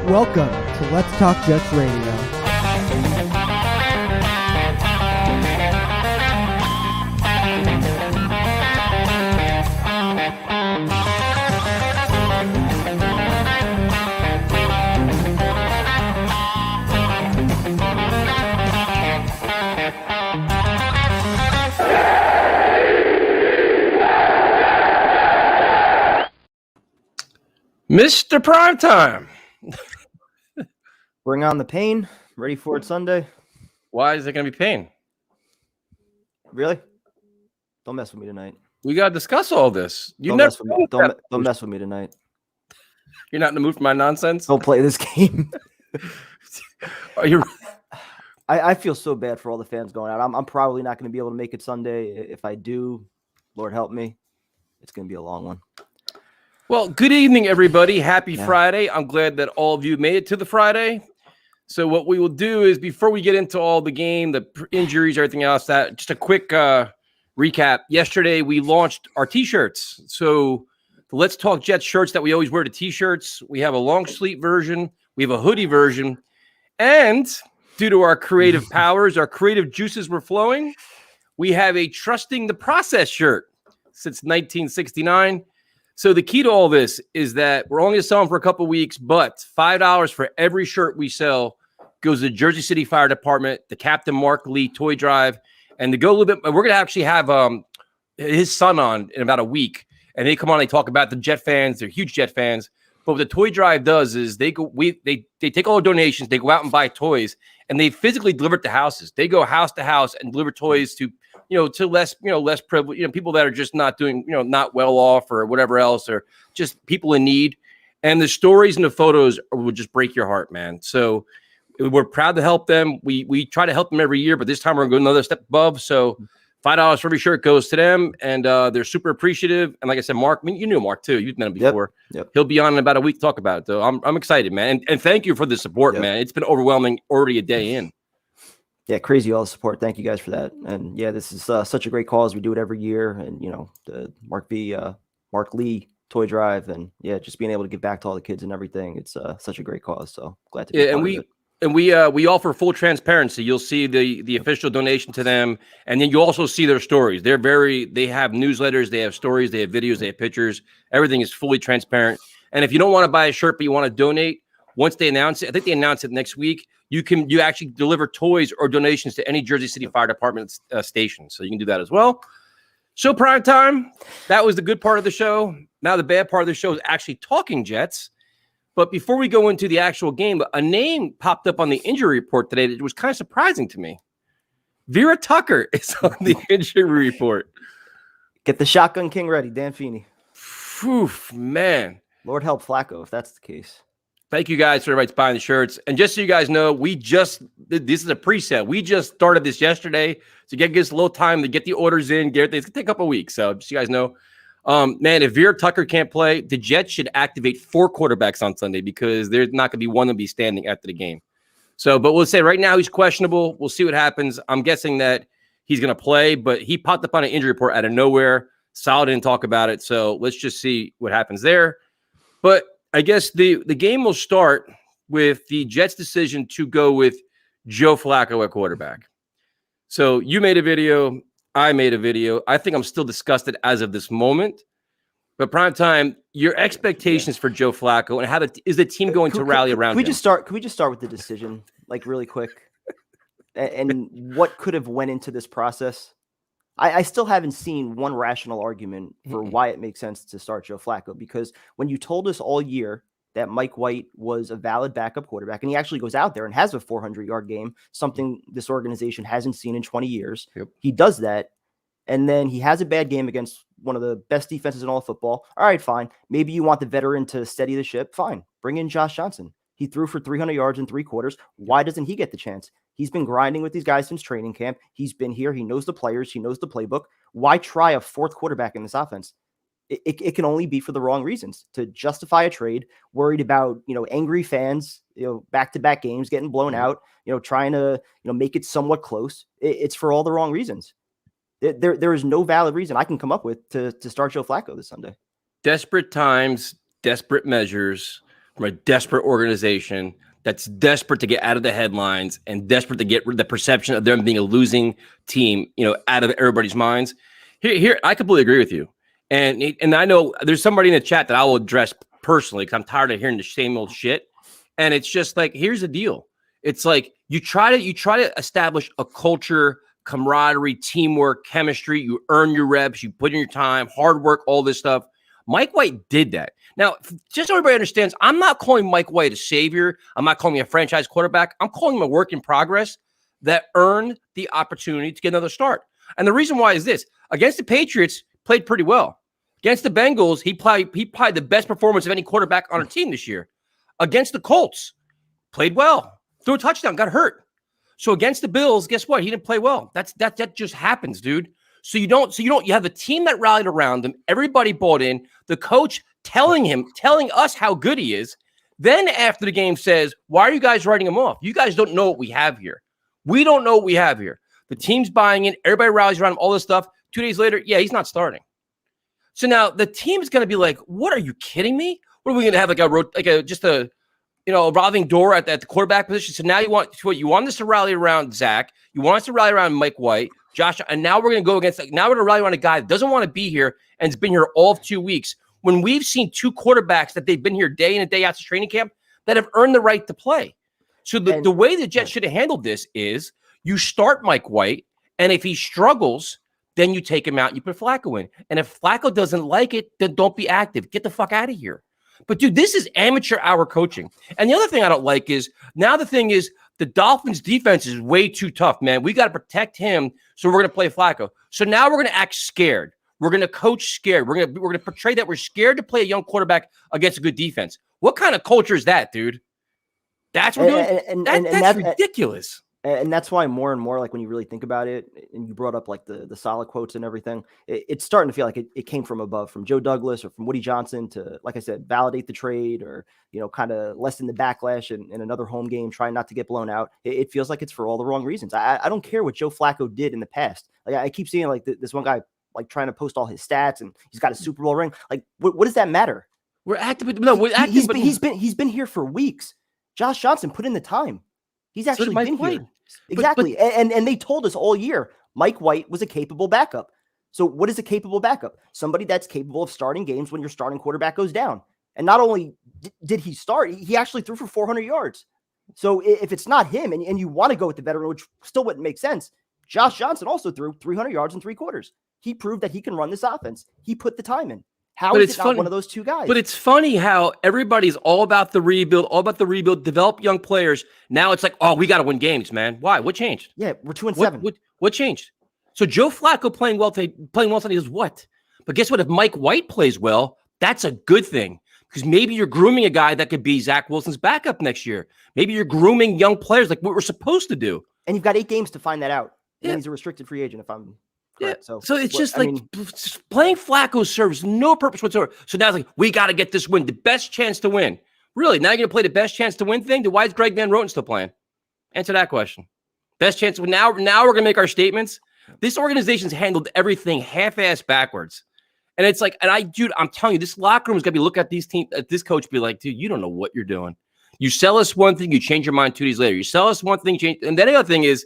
Welcome to Let's Talk Jets Radio. Mr. Primetime. Bring on the pain. Ready for it Sunday. Why is it going to be pain? Really? Don't mess with me tonight. We got to discuss all this. Don't mess with me. Don't mess with me tonight. You're not in the mood for my nonsense? Don't play this game. Are you? I feel so bad for all the fans going out. I'm probably not going to be able to make it Sunday. If I do, Lord help me, it's going to be a long one. Well, good evening, everybody. Happy Friday. I'm glad that all of you made it to the Friday. So what we will do is, before we get into all the game, the injuries, everything else, that just a quick recap. Yesterday, we launched our T-shirts. So the Let's Talk Jets shirts that we always wear to T-shirts. We have a long sleeve version. We have a hoodie version. And due to our creative powers, our creative juices were flowing, we have a Trusting the Process shirt since 1969. So the key to all this is that we're only going to sell them for a couple of weeks, but $5 for every shirt we sell goes to the Jersey City Fire Department, the Captain Mark Lee Toy Drive, and to go a little bit, we're going to actually have his son on in about a week, and they come on, they talk about the Jet fans. They're huge Jet fans. But what the Toy Drive does is they take all the donations, they go out and buy toys, and they physically deliver it to houses. They go house to house and deliver toys to less privileged, people that are just not doing, not well off or whatever else, or just people in need. And the stories and the photos will just break your heart, man. So we're proud to help them. We try to help them every year, but this time we're going to go another step above. So $5 for every shirt goes to them, and they're super appreciative. And like I said, Mark, you knew Mark too. You've met him before. Yep. He'll be on in about a week to talk about it, though. I'm excited, man. And thank you for the support, man. It's been overwhelming already a day in. Yeah, crazy all the support. Thank you guys for that. And yeah, this is such a great cause. We do it every year, and the Mark Lee Toy Drive, and just being able to give back to all the kids and everything. It's such a great cause. So glad to be part of it. And we offer full transparency. You'll see the official donation to them, and then you also see their stories. They have newsletters, they have stories, they have videos, they have pictures. Everything is fully transparent. And if you don't want to buy a shirt but you want to donate, once they announce it, I think they announce it next week. You actually deliver toys or donations to any Jersey City Fire Department station, so you can do that as well. So prime time, that was the good part of the show. Now the bad part of the show is actually talking Jets. But before we go into the actual game, a name popped up on the injury report today that was kind of surprising to me. Vera Tucker is on the injury report. Get the shotgun king ready, Dan Feeney. Phew, man. Lord help Flacco if that's the case. Thank you guys for everybody buying the shirts. And just so you guys know, this is a preset. We just started this yesterday. So give us a little time to get the orders in. It's going to take a couple of weeks. So just so you guys know. Man, if Vera Tucker can't play, the Jets should activate 4 quarterbacks on Sunday, because there's not going to be one to be standing after the game. So, but we'll say right now he's questionable. We'll see what happens. I'm guessing that he's going to play, but he popped up on an injury report out of nowhere. Sal didn't talk about it. So let's just see what happens there. But I guess the game will start with the Jets' decision to go with Joe Flacco at quarterback. So you made a video. I made a video. I think I'm still disgusted as of this moment. But prime time, your expectations for Joe Flacco, and how is the team going to rally around him? Can we just start with the decision, like really quick, and what could have went into this process? I still haven't seen one rational argument for why it makes sense to start Joe Flacco, because when you told us all year that Mike White was a valid backup quarterback, and he actually goes out there and has a 400-yard game, something this organization hasn't seen in 20 years. Yep. He does that, and then he has a bad game against one of the best defenses in all of football. All right, fine. Maybe you want the veteran to steady the ship. Fine. Bring in Josh Johnson. He threw for 300 yards in 3 quarters. Why doesn't he get the chance? He's been grinding with these guys since training camp. He's been here. He knows the players. He knows the playbook. Why try a 4th quarterback in this offense? It can only be for the wrong reasons, to justify a trade, worried about, angry fans, back-to-back games, getting blown out, trying to, make it somewhat close. It's for all the wrong reasons. There is no valid reason I can come up with to start Joe Flacco this Sunday. Desperate times, desperate measures. from a desperate organization that's desperate to get out of the headlines and desperate to get the perception of them being a losing team, out of everybody's minds. Here, I completely agree with you. And I know there's somebody in the chat that I will address personally because I'm tired of hearing the same old shit. And it's just like, here's the deal. It's like you try to establish a culture, camaraderie, teamwork, chemistry. You earn your reps, you put in your time, hard work, all this stuff. Mike White did that. Now, just so everybody understands, I'm not calling Mike White a savior. I'm not calling him a franchise quarterback. I'm calling him a work in progress that earned the opportunity to get another start. And the reason why is this. Against the Patriots, played pretty well. Against the Bengals, he played the best performance of any quarterback on our team this year. Against the Colts, played well. Threw a touchdown, got hurt. So against the Bills, guess what? He didn't play well. That just happens, dude. So you have a team that rallied around him. Everybody bought in. The coach telling us how good he is. Then after the game says, why are you guys writing him off? You guys don't know what we have here. We don't know what we have here. The team's buying in. Everybody rallies around him, all this stuff. 2 days later, yeah, he's not starting. So now the team's going to be like, what, are you kidding me? What are we going to have a revolving door at the quarterback position? So now you want us to rally around Zach. You want us to rally around Mike White, Josh, and now we're going to go against. Now we're going to rally around a guy that doesn't want to be here and has been here all of 2 weeks. When we've seen two quarterbacks that they've been here day in and day out to training camp that have earned the right to play. So the way the Jets should have handled this is you start Mike White, and if he struggles, then you take him out and you put Flacco in. And if Flacco doesn't like it, then don't be active. Get the fuck out of here. But, dude, this is amateur hour coaching. And the other thing I don't like is now the thing is the Dolphins' defense is way too tough, man. We got to protect him, so we're going to play Flacco. So now we're going to act scared. We're going to coach scared. We're going to portray that we're scared to play a young quarterback against a good defense. What kind of culture is that, dude? That's what we're doing? That's ridiculous. And that's why more and more, like when you really think about it, and you brought up like the solid quotes and everything, it's starting to feel like it came from above, from Joe Douglas or from Woody Johnson to, like I said, validate the trade or, kind of lessen the backlash in another home game, trying not to get blown out. It feels like it's for all the wrong reasons. I don't care what Joe Flacco did in the past. Like I keep seeing like this one guy like trying to post all his stats and he's got a Super Bowl ring. Like what does that matter? He's been here for weeks. Josh Johnson put in the time. He's actually been here. Exactly. And they told us all year, Mike White was a capable backup. So what is a capable backup? Somebody that's capable of starting games when your starting quarterback goes down. And not only did he start, he actually threw for 400 yards. So if it's not him and you want to go with the veteran, which still wouldn't make sense, Josh Johnson also threw 300 yards in 3 quarters. He proved that he can run this offense. He put the time in. How is it not one of those two guys? But it's funny how everybody's all about the rebuild, develop young players. Now it's like, oh, we got to win games, man. Why? What changed? Yeah, we're 2-7. What changed? So Joe Flacco playing well today is what? But guess what? If Mike White plays well, that's a good thing because maybe you're grooming a guy that could be Zach Wilson's backup next year. Maybe you're grooming young players like what we're supposed to do. And you've got 8 games to find that out. Yeah. And he's a restricted free agent if I'm correct. So it's playing Flacco serves no purpose whatsoever. So now it's like, we got to get this win, the best chance to win. Really? Now you're going to play the best chance to win thing? Then why is Greg Van Roten still playing? Answer that question. Best chance. Now we're going to make our statements. This organization's handled everything half-ass backwards. And it's like, I'm telling you, this locker room is going to be look at these teams, at this coach, be like, dude, you don't know what you're doing. You sell us one thing, you change your mind 2 days later. You sell us one thing, change. And then the other thing is,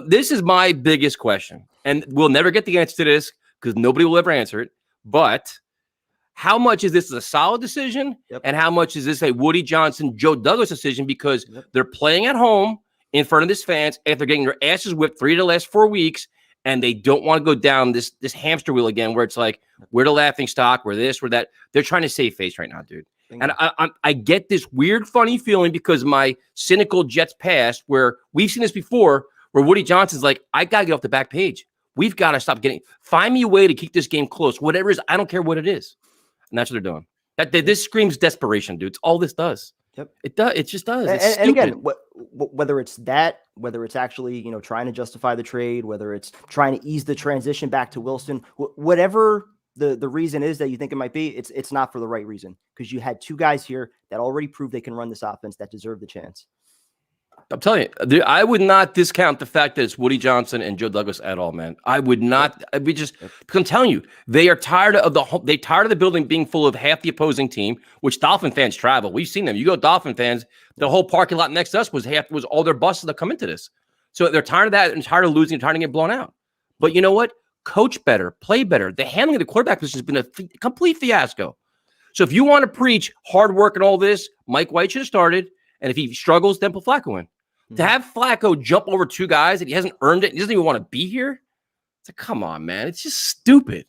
this is my biggest question. And we'll never get the answer to this because nobody will ever answer it. But how much is this a solid decision? Yep. And how much is this a Woody Johnson, Joe Douglas decision? Because they're playing at home in front of this fans after getting their asses whipped 3 of the last 4 weeks. And they don't want to go down this hamster wheel again where it's like, we're the laughing stock, we're this, we're that. They're trying to save face right now, dude. And I get this weird, funny feeling because my cynical Jets past where we've seen this before where Woody Johnson's like, I got to get off the back page. We've got to stop find me a way to keep this game close. Whatever it is, I don't care what it is. And that's what they're doing. This screams desperation, dude. It's all this does. Yep. It does. It just does. And again, whether it's that, whether it's actually, trying to justify the trade, whether it's trying to ease the transition back to Wilson, whatever the reason is that you think it might be, it's not for the right reason because you had 2 guys here that already proved they can run this offense that deserve the chance. I'm telling you, I would not discount the fact that it's Woody Johnson and Joe Douglas at all, man. I would not. I'd be just. I'm telling you, they are tired of the building being full of half the opposing team, which Dolphin fans travel. We've seen them. You go Dolphin fans, the whole parking lot next to us was all their buses that come into this. So they're tired of that and tired of losing, tired of getting blown out. But you know what? Coach better, play better. The handling of the quarterback position has been a complete fiasco. So if you want to preach hard work and all this, Mike White should have started. And if he struggles, then put Flacco in. To have Flacco jump over two guys and he hasn't earned it, he doesn't even want to be here. It's like, come on, man. It's just stupid.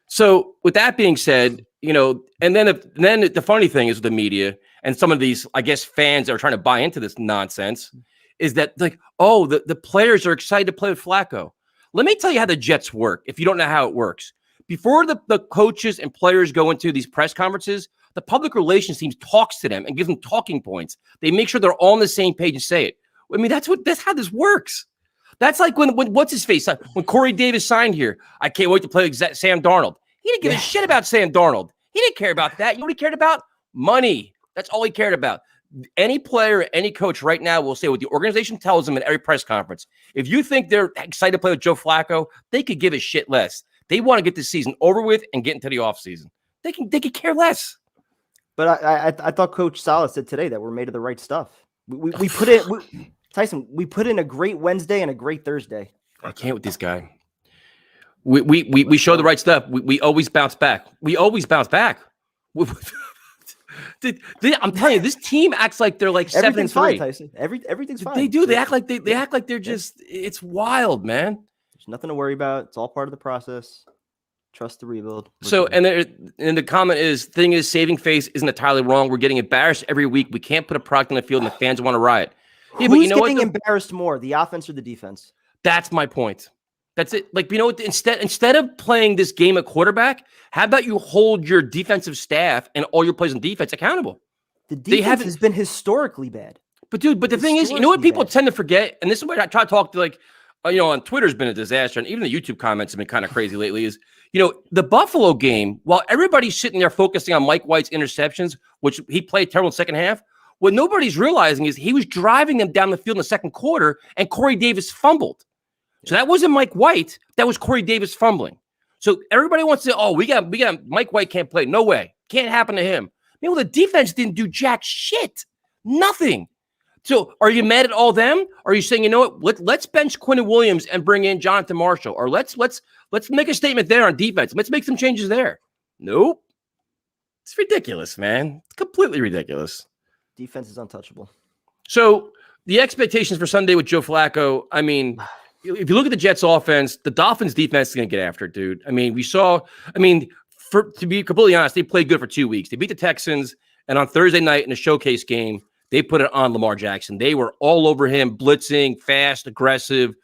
So with that being said, and then the funny thing is with the media and some of these, I guess, fans that are trying to buy into this nonsense is that like, oh, the players are excited to play with Flacco. Let me tell you how the Jets work if you don't know how it works. Before the coaches and players go into these press conferences, the public relations team talks to them and gives them talking points. They make sure they're all on the same page and say it. I mean, that's how this works. That's like when what's his face? When Corey Davis signed here, I can't wait to play with Sam Darnold. He didn't give a shit about Sam Darnold. He didn't care about that. You know what he cared about? Money. That's all he cared about. Any player, any coach right now will say what the organization tells them at every press conference. If you think they're excited to play with Joe Flacco, they could give a shit less. They want to get this season over with and get into the offseason. They could care less. But I thought Coach Salas said today that we're made of the right stuff. We put in Tyson. We put in a great Wednesday and a great Thursday. I can't with this guy. We show the right stuff. We always bounce back. We always bounce back. I'm telling you, this team acts like they're like 7-3. Fine, Tyson. Everything's fine. They do. They act like they're just. It's wild, man. There's nothing to worry about. It's all part of the process. Trust the rebuild. So, and the comment is, thing is, saving face isn't entirely wrong. We're getting embarrassed every week. We can't put a product on the field, and the fans want to riot. Yeah, Who's but you know getting what? Embarrassed more, the offense or the defense? That's my point. That's it. Like, you know what? Instead of playing this game at quarterback, how about you hold your defensive staff and all your players on defense accountable? The defense has been historically bad. But dude, the thing is, you know what people tend to forget, and this is what I try to talk to, like, on Twitter's been a disaster, and even the YouTube comments have been kind of crazy lately, is, the Buffalo game, while everybody's sitting there focusing on Mike White's interceptions, which he played terrible in the second half, what nobody's realizing is he was driving them down the field in the second quarter, and Corey Davis fumbled. So that wasn't Mike White. That was Corey Davis fumbling. So everybody wants to say, oh, we got Mike White can't play. No way. Can't happen to him. The defense didn't do jack shit. Nothing. So are you mad at all them? Or are you saying, you know what? Let's bench Quinnen Williams and bring in Jonathan Marshall? Or let's make a statement there on defense. Let's make some changes there. Nope. It's ridiculous, man. It's completely ridiculous. Defense is untouchable. So the expectations for Sunday with Joe Flacco, I mean, if you look at the Jets offense, the Dolphins defense is going to get after it, dude. I mean, to be completely honest, they played good for 2 weeks. They beat the Texans, and on Thursday night in a showcase game, they put it on Lamar Jackson. They were all over him, blitzing, fast, aggressive,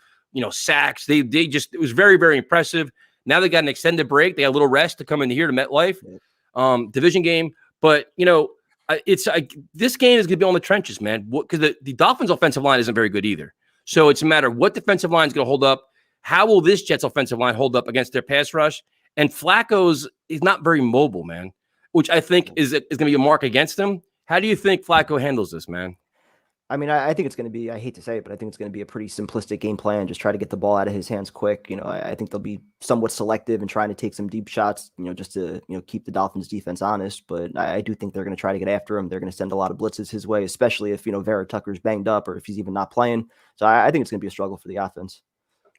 sacks. It was very, very impressive. Now they got an extended break. They got a little rest to come in here to MetLife, division game. But, this game is going to be on the trenches, man, because the Dolphins offensive line isn't very good either. So it's a matter of what defensive line is going to hold up. How will this Jets offensive line hold up against their pass rush? And Flacco's is not very mobile, man, which I think is going to be a mark against him. How do you think Flacco handles this, man? I mean, I think it's going to be, I hate to say it, but I think it's going to be a pretty simplistic game plan. Just try to get the ball out of his hands quick. I think they'll be somewhat selective and trying to take some deep shots, just to, keep the Dolphins defense honest. But I do think they're going to try to get after him. They're going to send a lot of blitzes his way, especially if, Vera Tucker's banged up or if he's even not playing. So I think it's going to be a struggle for the offense.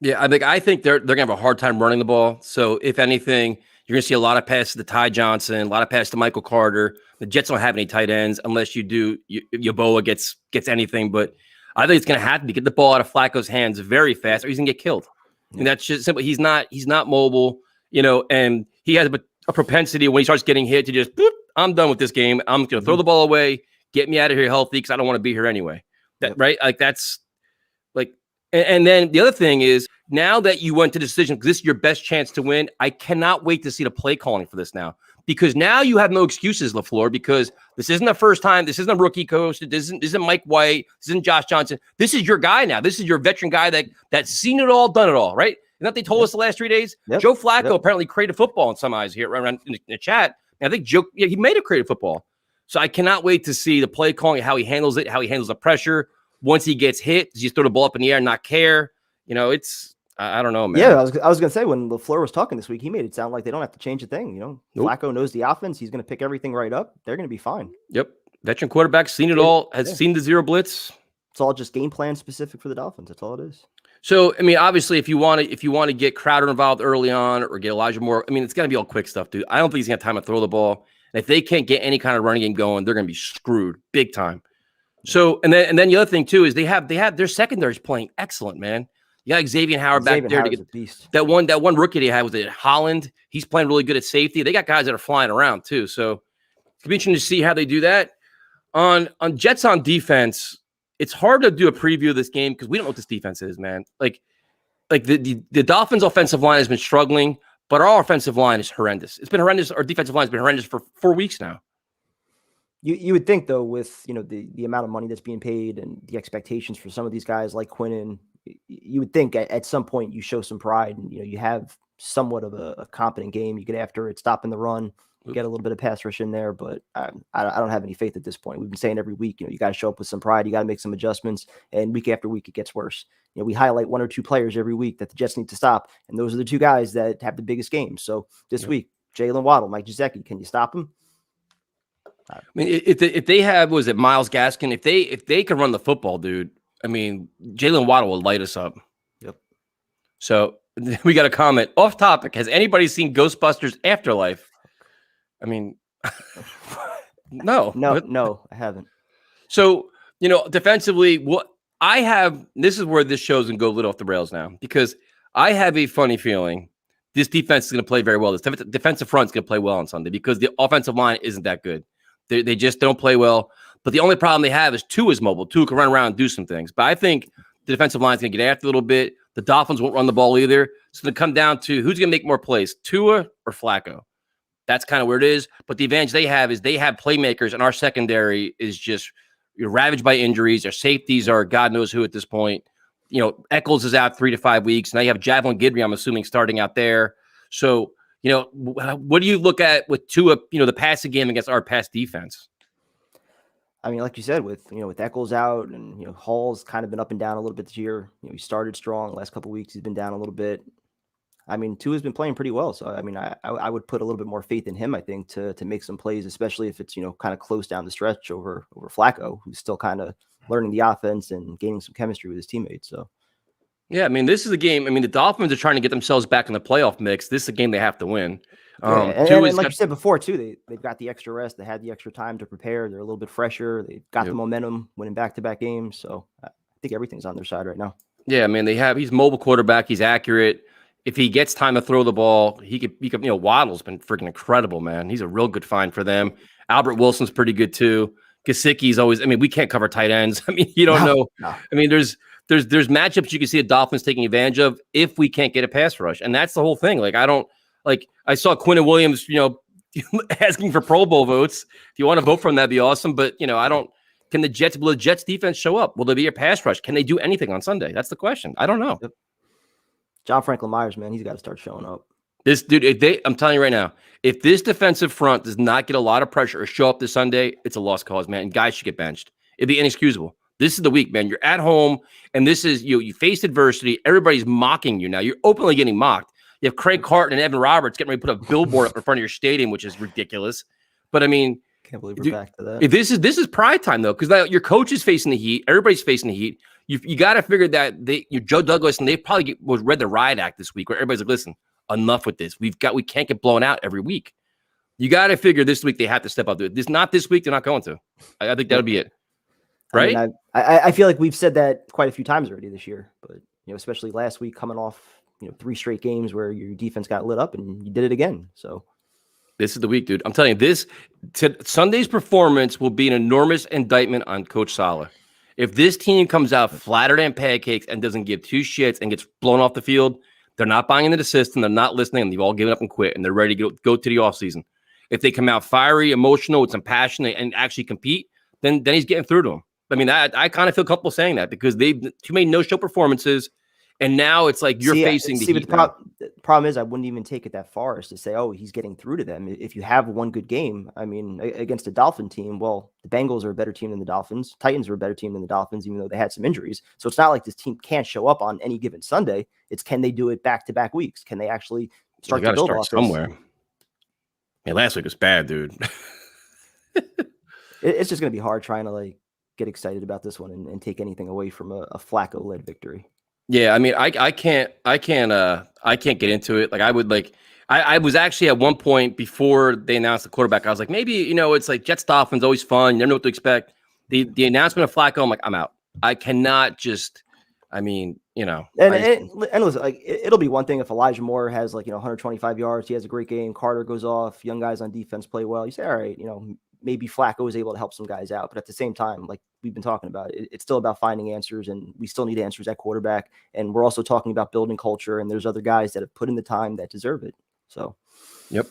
Yeah, I think they're going to have a hard time running the ball. So if anything, you're going to see a lot of passes to Ty Johnson, a lot of passes to Michael Carter. The Jets don't have any tight ends unless you do. Yaboa gets anything, but I think it's going to happen to get the ball out of Flacco's hands very fast, or he's going to get killed. And that's just simple. He's not mobile, and he has a propensity when he starts getting hit to just, boop, I'm done with this game. I'm going to throw the ball away, get me out of here healthy because I don't want to be here anyway. Right? Like that's like, and then the other thing is, now that you went to the decision, because this is your best chance to win, I cannot wait to see the play calling for this now. Because now you have no excuses, LaFleur, because this isn't the first time. This isn't a rookie coach. This isn't Mike White. This isn't Josh Johnson. This is your guy now. This is your veteran guy that's seen it all, done it all, right? And that they told us the last 3 days? Yep. Joe Flacco apparently created football in some eyes here around in the chat. And I think Joe, he may have created football. So I cannot wait to see the play calling, how he handles it, how he handles the pressure, once he gets hit, does he just throw the ball up in the air and not care? I don't know, man. Yeah, I was gonna say when LaFleur was talking this week, he made it sound like they don't have to change a thing. Nope. Flacco knows the offense. He's gonna pick everything right up. They're gonna be fine. Yep. Veteran quarterback, seen it all, has seen the zero blitz. It's all just game plan specific for the Dolphins. That's all it is. So, I mean, obviously, if you want to get Crowder involved early on or get Elijah Moore, I mean, it's got to be all quick stuff, dude. I don't think he's gonna have time to throw the ball. And if they can't get any kind of running game going, they're gonna be screwed big time. So, and then the other thing too is they have their secondaries playing excellent, man. You got Xavier Howard back there to get that one rookie they had was at Holland. He's playing really good at safety. They got guys that are flying around too. So it's be interesting to see how they do that. On Jets on defense, it's hard to do a preview of this game because we don't know what this defense is, man. Like the Dolphins' offensive line has been struggling, but our offensive line is horrendous. It's been horrendous. Our defensive line has been horrendous for 4 weeks now. You would think though, with the amount of money that's being paid and the expectations for some of these guys like Quinnen, you would think at some point you show some pride and you have somewhat of a competent game. You get after it, stopping the run, you get a little bit of pass rush in there, but I don't have any faith at this point. We've been saying every week, you got to show up with some pride. You got to make some adjustments, and week after week it gets worse. We highlight 1 or 2 players every week that the Jets need to stop, and those are the 2 guys that have the biggest games. So this week, Jalen Waddle, Mike Gesicki, can you stop him? I mean, if they have, was it Myles Gaskin? If they can run the football, dude, I mean, Jalen Waddle will light us up. Yep. So we got a comment off topic. Has anybody seen Ghostbusters Afterlife? I mean, no, I haven't. So, defensively, this is where this show's going to go a little off the rails now, because I have a funny feeling this defense is going to play very well. This defensive front is going to play well on Sunday because the offensive line isn't that good. They just don't play well. But the only problem they have is Tua is mobile. Tua can run around and do some things. But I think the defensive line is going to get after a little bit. The Dolphins won't run the ball either. It's going to come down to who's going to make more plays, Tua or Flacco. That's kind of where it is. But the advantage they have is they have playmakers, and our secondary is just ravaged by injuries. Their safeties are God knows who at this point. Eccles is out 3 to 5 weeks. Now you have Javelin Guidry, I'm assuming, starting out there. So, what do you look at with Tua, the passing game against our pass defense? I mean, like you said, with Eccles out and Hall's kind of been up and down a little bit this year. He started strong. Last couple of weeks he's been down a little bit. I mean, Tua's been playing pretty well. So I mean, I would put a little bit more faith in him, I think, to make some plays, especially if it's kind of close down the stretch over Flacco, who's still kind of learning the offense and gaining some chemistry with his teammates. So yeah, I mean, this is a game. I mean, the Dolphins are trying to get themselves back in the playoff mix. This is a game they have to win. And like you said before, too, they've got the extra rest. They had the extra time to prepare. They're a little bit fresher. They've got the momentum, winning back-to-back games. So I think everything's on their side right now. Yeah, I mean, he's mobile quarterback. He's accurate. If he gets time to throw the ball, he could. Waddle's been freaking incredible, man. He's a real good find for them. Albert Wilson's pretty good too. Gesicki's always. I mean, we can't cover tight ends. I mean, you don't know. No. I mean, there's matchups you can see the Dolphins taking advantage of if we can't get a pass rush, and that's the whole thing. I saw Quinnen Williams, asking for Pro Bowl votes. If you want to vote for him, that'd be awesome. But I don't. Will the Jets defense show up? Will there be a pass rush? Can they do anything on Sunday? That's the question. I don't know. Yep. John Franklin Myers, man, he's got to start showing up. This dude, I'm telling you right now, if this defensive front does not get a lot of pressure or show up this Sunday, it's a lost cause, man. And guys should get benched. It'd be inexcusable. This is the week, man. You're at home, and this is you faced adversity. Everybody's mocking you now. You're openly getting mocked. You have Craig Carton and Evan Roberts getting ready to put a billboard up in front of your stadium, which is ridiculous. But I mean, can't believe we're back to that. This is pride time though, because your coach is facing the heat. Everybody's facing the heat. You got to figure that Joe Douglas and they probably read the riot act this week, where everybody's like, "Listen, enough with this. We can't get blown out every week." You got to figure this week they have to step up to it. Not this week. They're not going to. I think that'll be it. Right? I mean, I feel like we've said that quite a few times already this year, but especially last week, coming off 3 straight games where your defense got lit up and you did it again. So this is the week, dude. I'm telling you, Sunday's performance will be an enormous indictment on Coach Saleh. If this team comes out flatter than pancakes and doesn't give 2 shits and gets blown off the field, they're not buying into the system. They're not listening, and they've all given up and quit, and they're ready to go to the offseason. If they come out fiery, emotional, with some passion, and actually compete, then he's getting through to them. I mean, I kind of feel comfortable saying that because they've too many no-show performances, and now it's like you're facing the heat. The problem is I wouldn't even take it that far as to say, oh, he's getting through to them. If you have one good game, I mean, against a Dolphin team, well, the Bengals are a better team than the Dolphins. Titans are a better team than the Dolphins, even though they had some injuries. So it's not like this team can't show up on any given Sunday. It's can they do it back-to-back weeks? Can they actually start to build off somewhere? Yeah, last week was bad, dude. It's just going to be hard trying to like get excited about this one and take anything away from a Flacco-led victory. Yeah, I mean, I can't get into it. Like I was actually at one point before they announced the quarterback, I was like, maybe, it's like Jets Dolphins, always fun. You never know what to expect. The announcement of Flacco, I'm like, I'm out. I cannot just, I mean, And listen, like it'll be one thing if Elijah Moore has 125 yards, he has a great game, Carter goes off, young guys on defense play well. You say, all right, maybe Flacco is able to help some guys out, but at the same time, like we've been talking about, it's still about finding answers, and we still need answers at quarterback. And we're also talking about building culture, and there's other guys that have put in the time that deserve it. So, yep.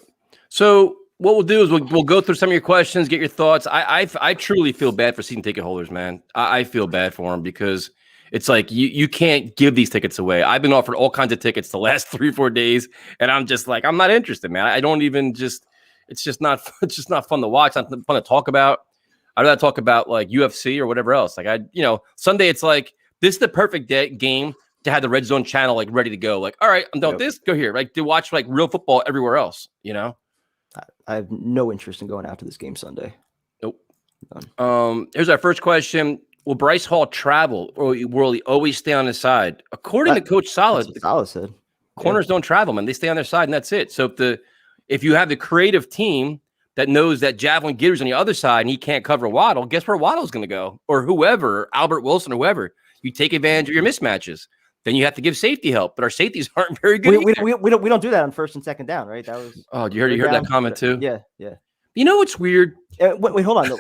So what we'll do is we'll go through some of your questions, get your thoughts. I truly feel bad for season ticket holders, man. I feel bad for them because it's like you can't give these tickets away. I've been offered all kinds of tickets the last 3-4 days, and I'm just like, I'm not interested, man. I don't even it's just not fun to watch. It's not fun to talk about. I'd rather talk about like UFC or whatever else. Like Sunday, it's like, this is the perfect game to have the Red Zone channel like ready to go. Like, all right, I'm done with this. Go here. Like to watch like real football everywhere else, I have no interest in going out to this game Sunday. Nope. None. Here's our first question. Will Bryce Hall travel, or will he always stay on his side? According to Coach Saleh, said corners don't travel, man. They stay on their side, and that's it. So if you have the creative team that knows that Javelin Gitter's on the other side and he can't cover Waddle, guess where Waddle's going to go? Or whoever, Albert Wilson or whoever. You take advantage of your mismatches. Then you have to give safety help, but our safeties aren't very good. We don't do that on first and second down, right? That was. Oh, you heard that comment too? Yeah. You know what's weird? Wait, hold on.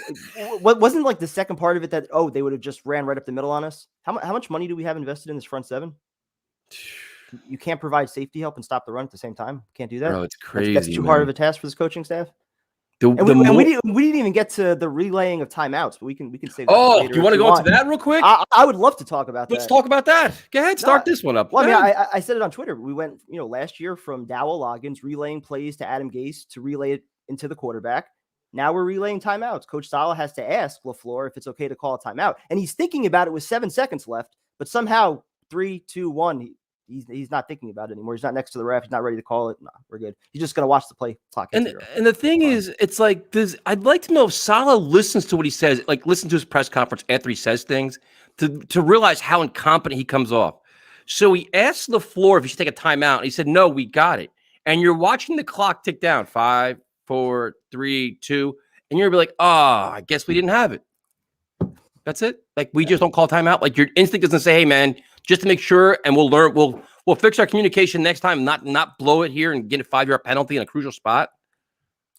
What wasn't like the second part of it that they would have just ran right up the middle on us? How much money do we have invested in this front seven? You can't provide safety help and stop the run at the same time. Can't do that. Bro, it's crazy. That's too hard of a task for this coaching staff. We didn't even get to the relaying of timeouts, but we can save that. Oh, do you want to go into that real quick? I would love to talk about that. Let's talk about that. Go ahead, start this one up. Well, I mean, I said it on Twitter. We went, last year from Dowell Loggins relaying plays to Adam Gase to relay it into the quarterback. Now we're relaying timeouts. Coach Saleh has to ask LaFleur if it's okay to call a timeout, and he's thinking about it with 7 seconds left. But somehow 3, 2, 1. He's not thinking about it anymore. He's not next to the ref. He's not ready to call it. No, we're good. He's just going to watch the play clock. And the thing is, it's like this. I'd like to know if Saleh listens to what he says, like listen to his press conference after he says things to realize how incompetent he comes off. So he asked LaFleur if he should take a timeout. And he said, no, we got it. And you're watching the clock tick down 5, 4, 3, 2. And you're like, I guess we didn't have it. That's it. Like, we just don't call timeout. Like, your instinct doesn't say, hey, man, just to make sure, and we'll learn. We'll fix our communication next time, not blow it here and get a 5-yard penalty in a crucial spot.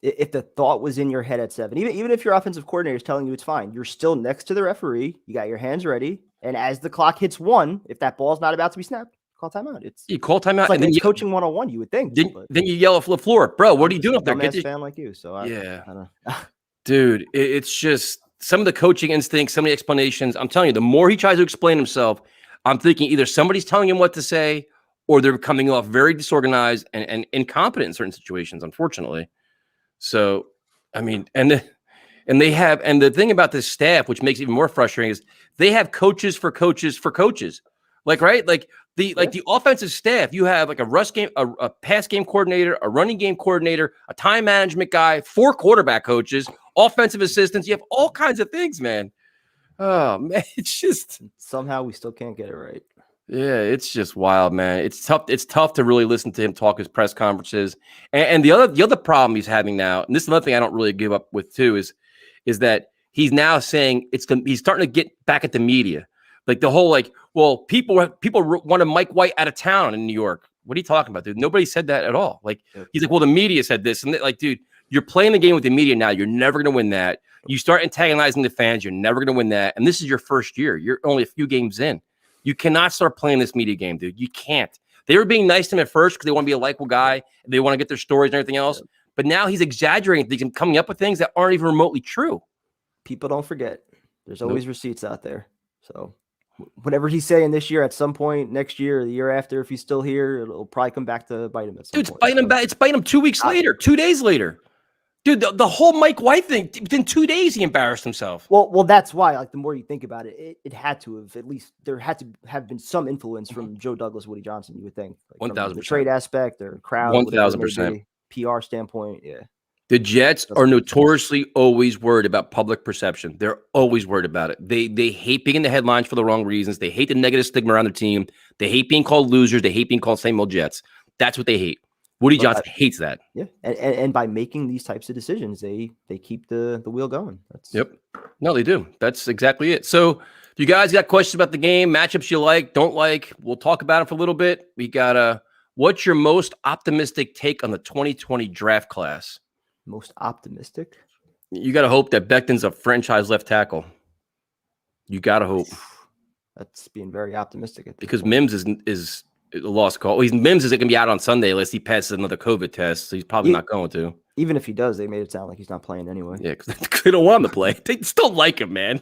If the thought was in your head at 7, even if your offensive coordinator is telling you it's fine, you're still next to the referee. You got your hands ready. And as the clock hits 1, if that ball's not about to be snapped, call timeout. You call timeout. It's like and then coaching 101, you would think. Then you yell at LaFleur, bro, what are you doing up there? Get this fan like you. So I don't know. Dude, it's just some of the coaching instincts, some of the explanations. I'm telling you, the more he tries to explain himself, I'm thinking either somebody's telling him what to say or they're coming off very disorganized and incompetent in certain situations, unfortunately. So, I mean, and the thing about this staff, which makes it even more frustrating, is they have coaches for coaches for coaches. Like, right? Like the offensive staff, you have like a rush game, a pass game coordinator, a running game coordinator, a time management guy, 4 quarterback coaches, offensive assistants. You have all kinds of things, man. Oh man, it's just somehow we still can't get it right. Yeah, it's just wild, man. It's tough. It's tough to really listen to him talk his press conferences. And the other problem he's having now, and this is another thing I don't really give up with too, is that he's now saying he's starting to get back at the media. Like the whole people wanted Mike White out of town in New York. What are you talking about, dude? Nobody said that at all. Like he's like, well, the media said this, and dude, you're playing the game with the media now. You're never going to win that. You start antagonizing the fans. You're never going to win that. And this is your first year. You're only a few games in. You cannot start playing this media game, dude. You can't. They were being nice to him at first because they want to be a likable guy. And they want to get their stories and everything else. But now he's exaggerating things and coming up with things that aren't even remotely true. People don't forget. There's always receipts out there. So whatever he's saying this year, at some point next year, or the year after, if he's still here, it'll probably come back to bite him at some Dude, it's point. biting him back. It's biting him 2 weeks later, 2 days later. Dude, the whole Mike White thing, within 2 days, he embarrassed himself. Well, that's why, like, the more you think about it, it had to have, at least there had to have been some influence from Joe Douglas, Woody Johnson, you would think. Like, 1,000%. the trade aspect or crowd, 1,000%. PR standpoint, yeah. The Jets are notoriously always worried about public perception. They're always worried about it. They hate being in the headlines for the wrong reasons. They hate the negative stigma around their team. They hate being called losers. They hate being called same old Jets. That's what they hate. Woody Johnson hates that. Yeah, and by making these types of decisions, they keep the wheel going. Yep. No, they do. That's exactly it. So if you guys got questions about the game, matchups you like, don't like, we'll talk about it for a little bit. We got what's your most optimistic take on the 2020 draft class? Most optimistic? You got to hope that Becton's a franchise left tackle. You got to hope. That's being very optimistic. Because Mims is a lost call. Mims isn't going to be out on Sunday unless he passes another COVID test. So he's probably not going to. Even if he does, they made it sound like he's not playing anyway. Yeah, because they don't want him to play. They still like him, man.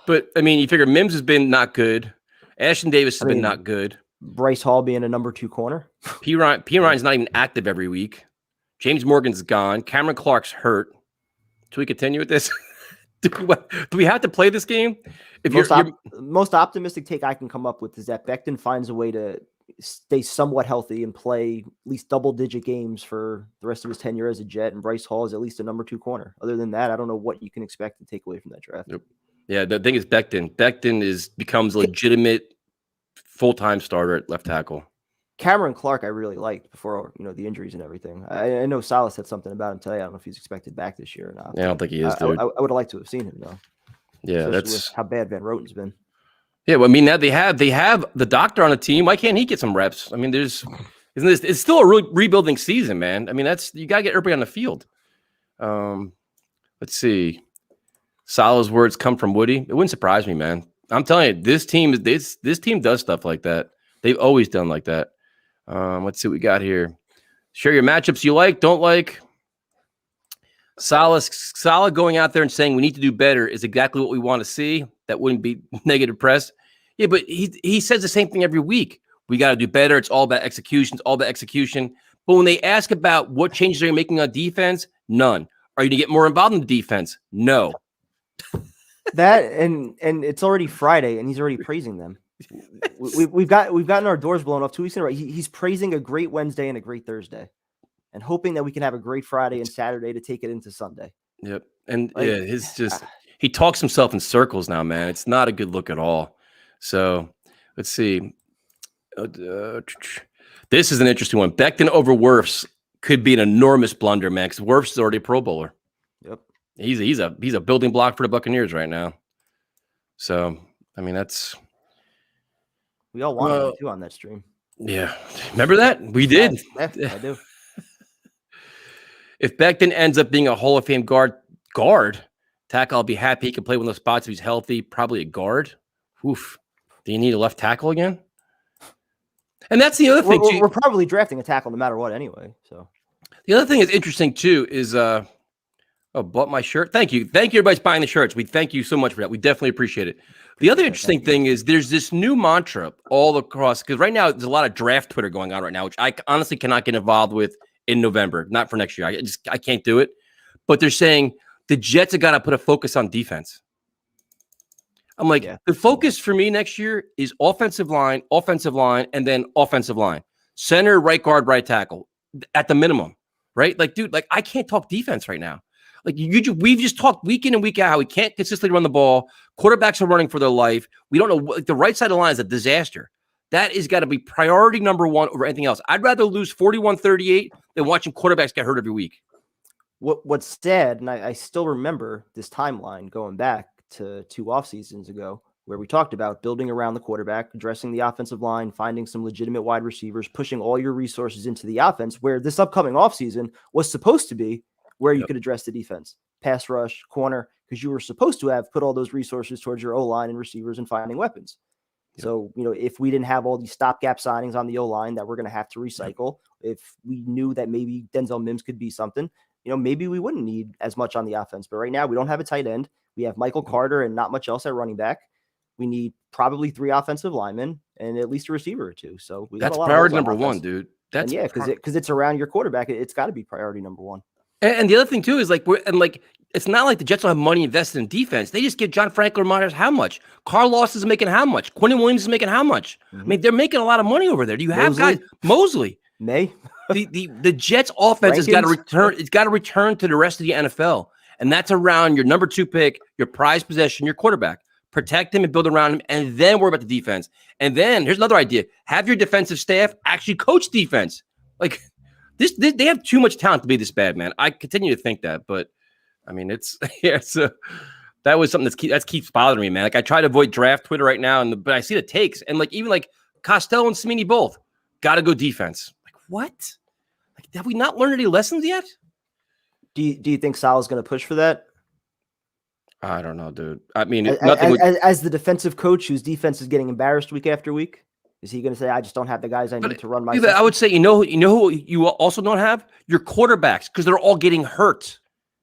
But, I mean, you figure Mims has been not good. Ashton Davis has been not good. Bryce Hall being a number 2 corner. P. Ryan's not even active every week. James Morgan's gone. Cameron Clark's hurt. Should we continue with this? Do we have to play this game? If most optimistic take I can come up with is that Becton finds a way to stay somewhat healthy and play at least double-digit games for the rest of his tenure as a Jet, and Bryce Hall is at least a number 2 corner. Other than that, I don't know what you can expect to take away from that draft. Yep. Yeah, the thing is Becton. Becton becomes a legitimate full-time starter at left tackle. Cameron Clark, I really liked before the injuries and everything. I know Salah said something about him today. I don't know if he's expected back this year or not. Yeah, I don't think he is, dude. I would have liked to have seen him though. Yeah, especially that's with how bad Van Roten's been. Yeah, well, I mean, now they have the doctor on the team. Why can't he get some reps? I mean, it's still a rebuilding season, man. I mean, you gotta get everybody on the field. Let's see. Salah's words come from Woody. It wouldn't surprise me, man. I'm telling you, this team does stuff like that. They've always done like that. Let's see what we got here. Share your matchups you like, don't like. Salah going out there and saying we need to do better is exactly what we want to see. That wouldn't be negative press. Yeah, but he says the same thing every week. We got to do better. It's all about execution. It's all about execution. But when they ask about what changes are you making on defense, none. Are you going to get more involved in the defense? No. That and it's already Friday, and he's already praising them. We've gotten our doors blown off 2 weeks in a row. He's praising a great Wednesday and a great Thursday, and hoping that we can have a great Friday and Saturday to take it into Sunday. Yep, and he talks himself in circles now, man. It's not a good look at all. So let's see. This is an interesting one. Becton over Wirfs could be an enormous blunder, man. Because Wirfs is already a Pro Bowler. Yep, he's a building block for the Buccaneers right now. So I mean that's. We all wanted him too on that stream. Yeah. Remember that? We did. Yeah, I do. If Becton ends up being a Hall of Fame guard tackle, I'll be happy he can play one of those spots if he's healthy. Probably a guard. Oof. Do you need a left tackle again? And that's the other thing. We're probably drafting a tackle no matter what anyway. So the other thing that's interesting too is bought my shirt. Thank you. Thank you, everybody's buying the shirts. We thank you so much for that. We definitely appreciate it. The other interesting thing is there's this new mantra all across, because right now there's a lot of draft Twitter going on right now, which I honestly cannot get involved with in November, not for next year. I can't do it. But they're saying the Jets have got to put a focus on defense. I'm like, the focus for me next year is offensive line, and then offensive line. Center, right guard, right tackle at the minimum, right? Like, dude, I can't talk defense right now. Like we've just talked week in and week out how we can't consistently run the ball. Quarterbacks are running for their life. We don't know. The right side of the line is a disaster. That has got to be priority number one over anything else. I'd rather lose 41-38 than watching quarterbacks get hurt every week. What's sad, and I still remember this timeline going back to 2 off seasons ago, where we talked about building around the quarterback, addressing the offensive line, finding some legitimate wide receivers, pushing all your resources into the offense, where this upcoming offseason was supposed to be where you could address the defense, pass rush, corner, because you were supposed to have put all those resources towards your O-line and receivers and finding weapons. Yep. So, if we didn't have all these stopgap signings on the O-line that we're going to have to recycle, if we knew that maybe Denzel Mims could be something, maybe we wouldn't need as much on the offense. But right now we don't have a tight end. We have Michael Carter and not much else at running back. We need probably 3 offensive linemen and at least a receiver or 2. So we got That's a lot priority of holes on number one, offense. dude. And That's yeah, because it's around your quarterback. It's got to be priority number 1. And the other thing too is like it's not like the Jets don't have money invested in defense. They just give John Franklin Myers how much? Carl Lawson is making how much? Quentin Williams is making how much? I mean, they're making a lot of money over there. Do you have guys? Mosley. May. The Jets offense has got to return. It's got to return to the rest of the NFL. And that's around your number 2 pick, your prized possession, your quarterback. Protect him and build around him, and then worry about the defense. And then here's another idea: have your defensive staff actually coach defense. Like this they have too much talent to be this bad, man. I continue to think that, but I mean, it's yeah. So that was something that keeps bothering me, man. Like I try to avoid draft Twitter right now, but I see the takes, and like even like Costello and Cimini both got to go defense. Like what? Like have we not learned any lessons yet? Do you think Salah's going to push for that? I don't know, dude. I mean, as the defensive coach whose defense is getting embarrassed week after week, is he going to say, "I just don't have the guys I need to run my"? I would say, you know who you also don't have? Your quarterbacks, because they're all getting hurt.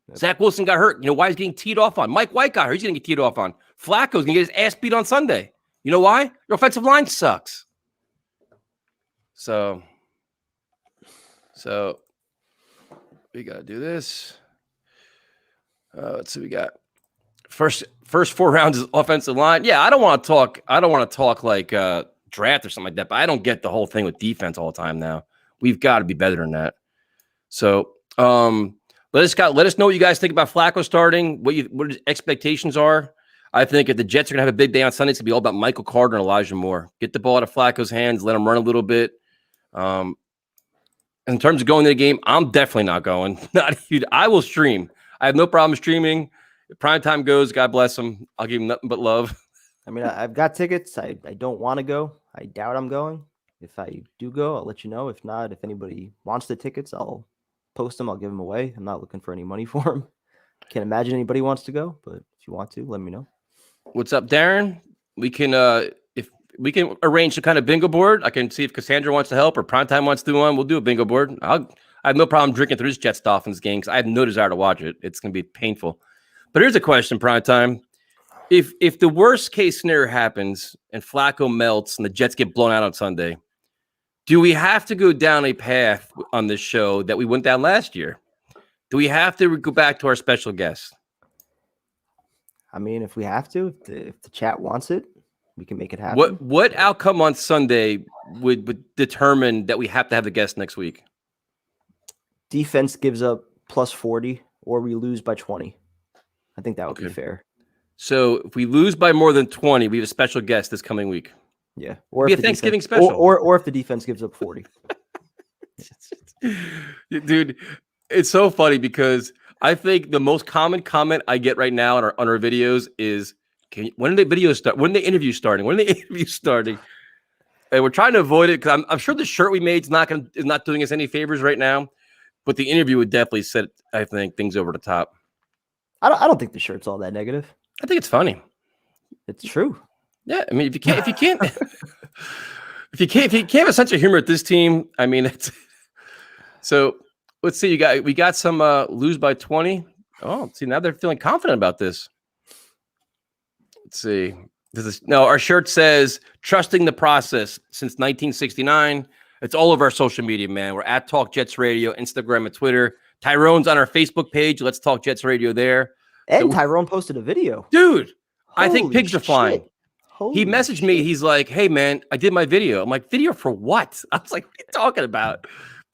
Yep. Zach Wilson got hurt. You know why he's getting teed off on? Mike White got hurt. He's going to get teed off on. Flacco's going to get his ass beat on Sunday. You know why? Your offensive line sucks. So we got to do this. Let's see. We got first 4 rounds is offensive line. Yeah, I don't want to talk like draft or something like that, but I don't get the whole thing with defense all the time now. We've got to be better than that. So let us know what you guys think about Flacco starting, what his expectations are. I think if the Jets are going to have a big day on Sunday, it's going to be all about Michael Carter and Elijah Moore. Get the ball out of Flacco's hands, let him run a little bit. In terms of going to the game, I'm definitely not going. I will stream. I have no problem streaming. If prime time goes, God bless him. I'll give him nothing but love. I mean, I've got tickets. I don't want to go. I doubt I'm going. If I do go, I'll let you know. If not, if anybody wants the tickets, I'll post them. I'll give them away. I'm not looking for any money for them. Can't imagine anybody wants to go, but if you want to, let me know. What's up, Darren? We can if we can arrange some kind of bingo board. I can see if Cassandra wants to help or Primetime wants to do one. We'll do a bingo board. I have no problem drinking through this Jets Dolphins game because I have no desire to watch it. It's going to be painful. But here's a question, Primetime. If the worst case scenario happens and Flacco melts and the Jets get blown out on Sunday, do we have to go down a path on this show that we went down last year? Do we have to go back to our special guest? I mean, if we have to, if the chat wants it, we can make it happen. What outcome on Sunday would determine that we have to have the guest next week? Defense gives up plus 40 or we lose by 20. I think that would be fair. So if we lose by more than 20, we have a special guest this coming week. Yeah. Or if a Thanksgiving special. Or if the defense gives up 40. Dude, it's so funny because I think the most common comment I get right now on our videos is, when are the videos start? When are the interviews starting? When are the interviews starting? And we're trying to avoid it because I'm sure the shirt we made is not doing us any favors right now. But the interview would definitely set, I think, things over the top. I don't think the shirt's all that negative. I think it's funny. It's true. Yeah, I mean, if you can't have a sense of humor at this team, I mean, it's so. Let's see. We got some lose by 20. Oh, see, now they're feeling confident about this. Let's see. Our shirt says trusting the process since 1969. It's all over our social media, man. We're at Talk Jets Radio, Instagram and Twitter. Tyrone's on our Facebook page. Let's Talk Jets Radio there. And Tyrone posted a video. Dude, I think pigs are flying. He messaged me. Shit. He's like, hey, man, I did my video. I'm like, video for what? I was like, what are you talking about?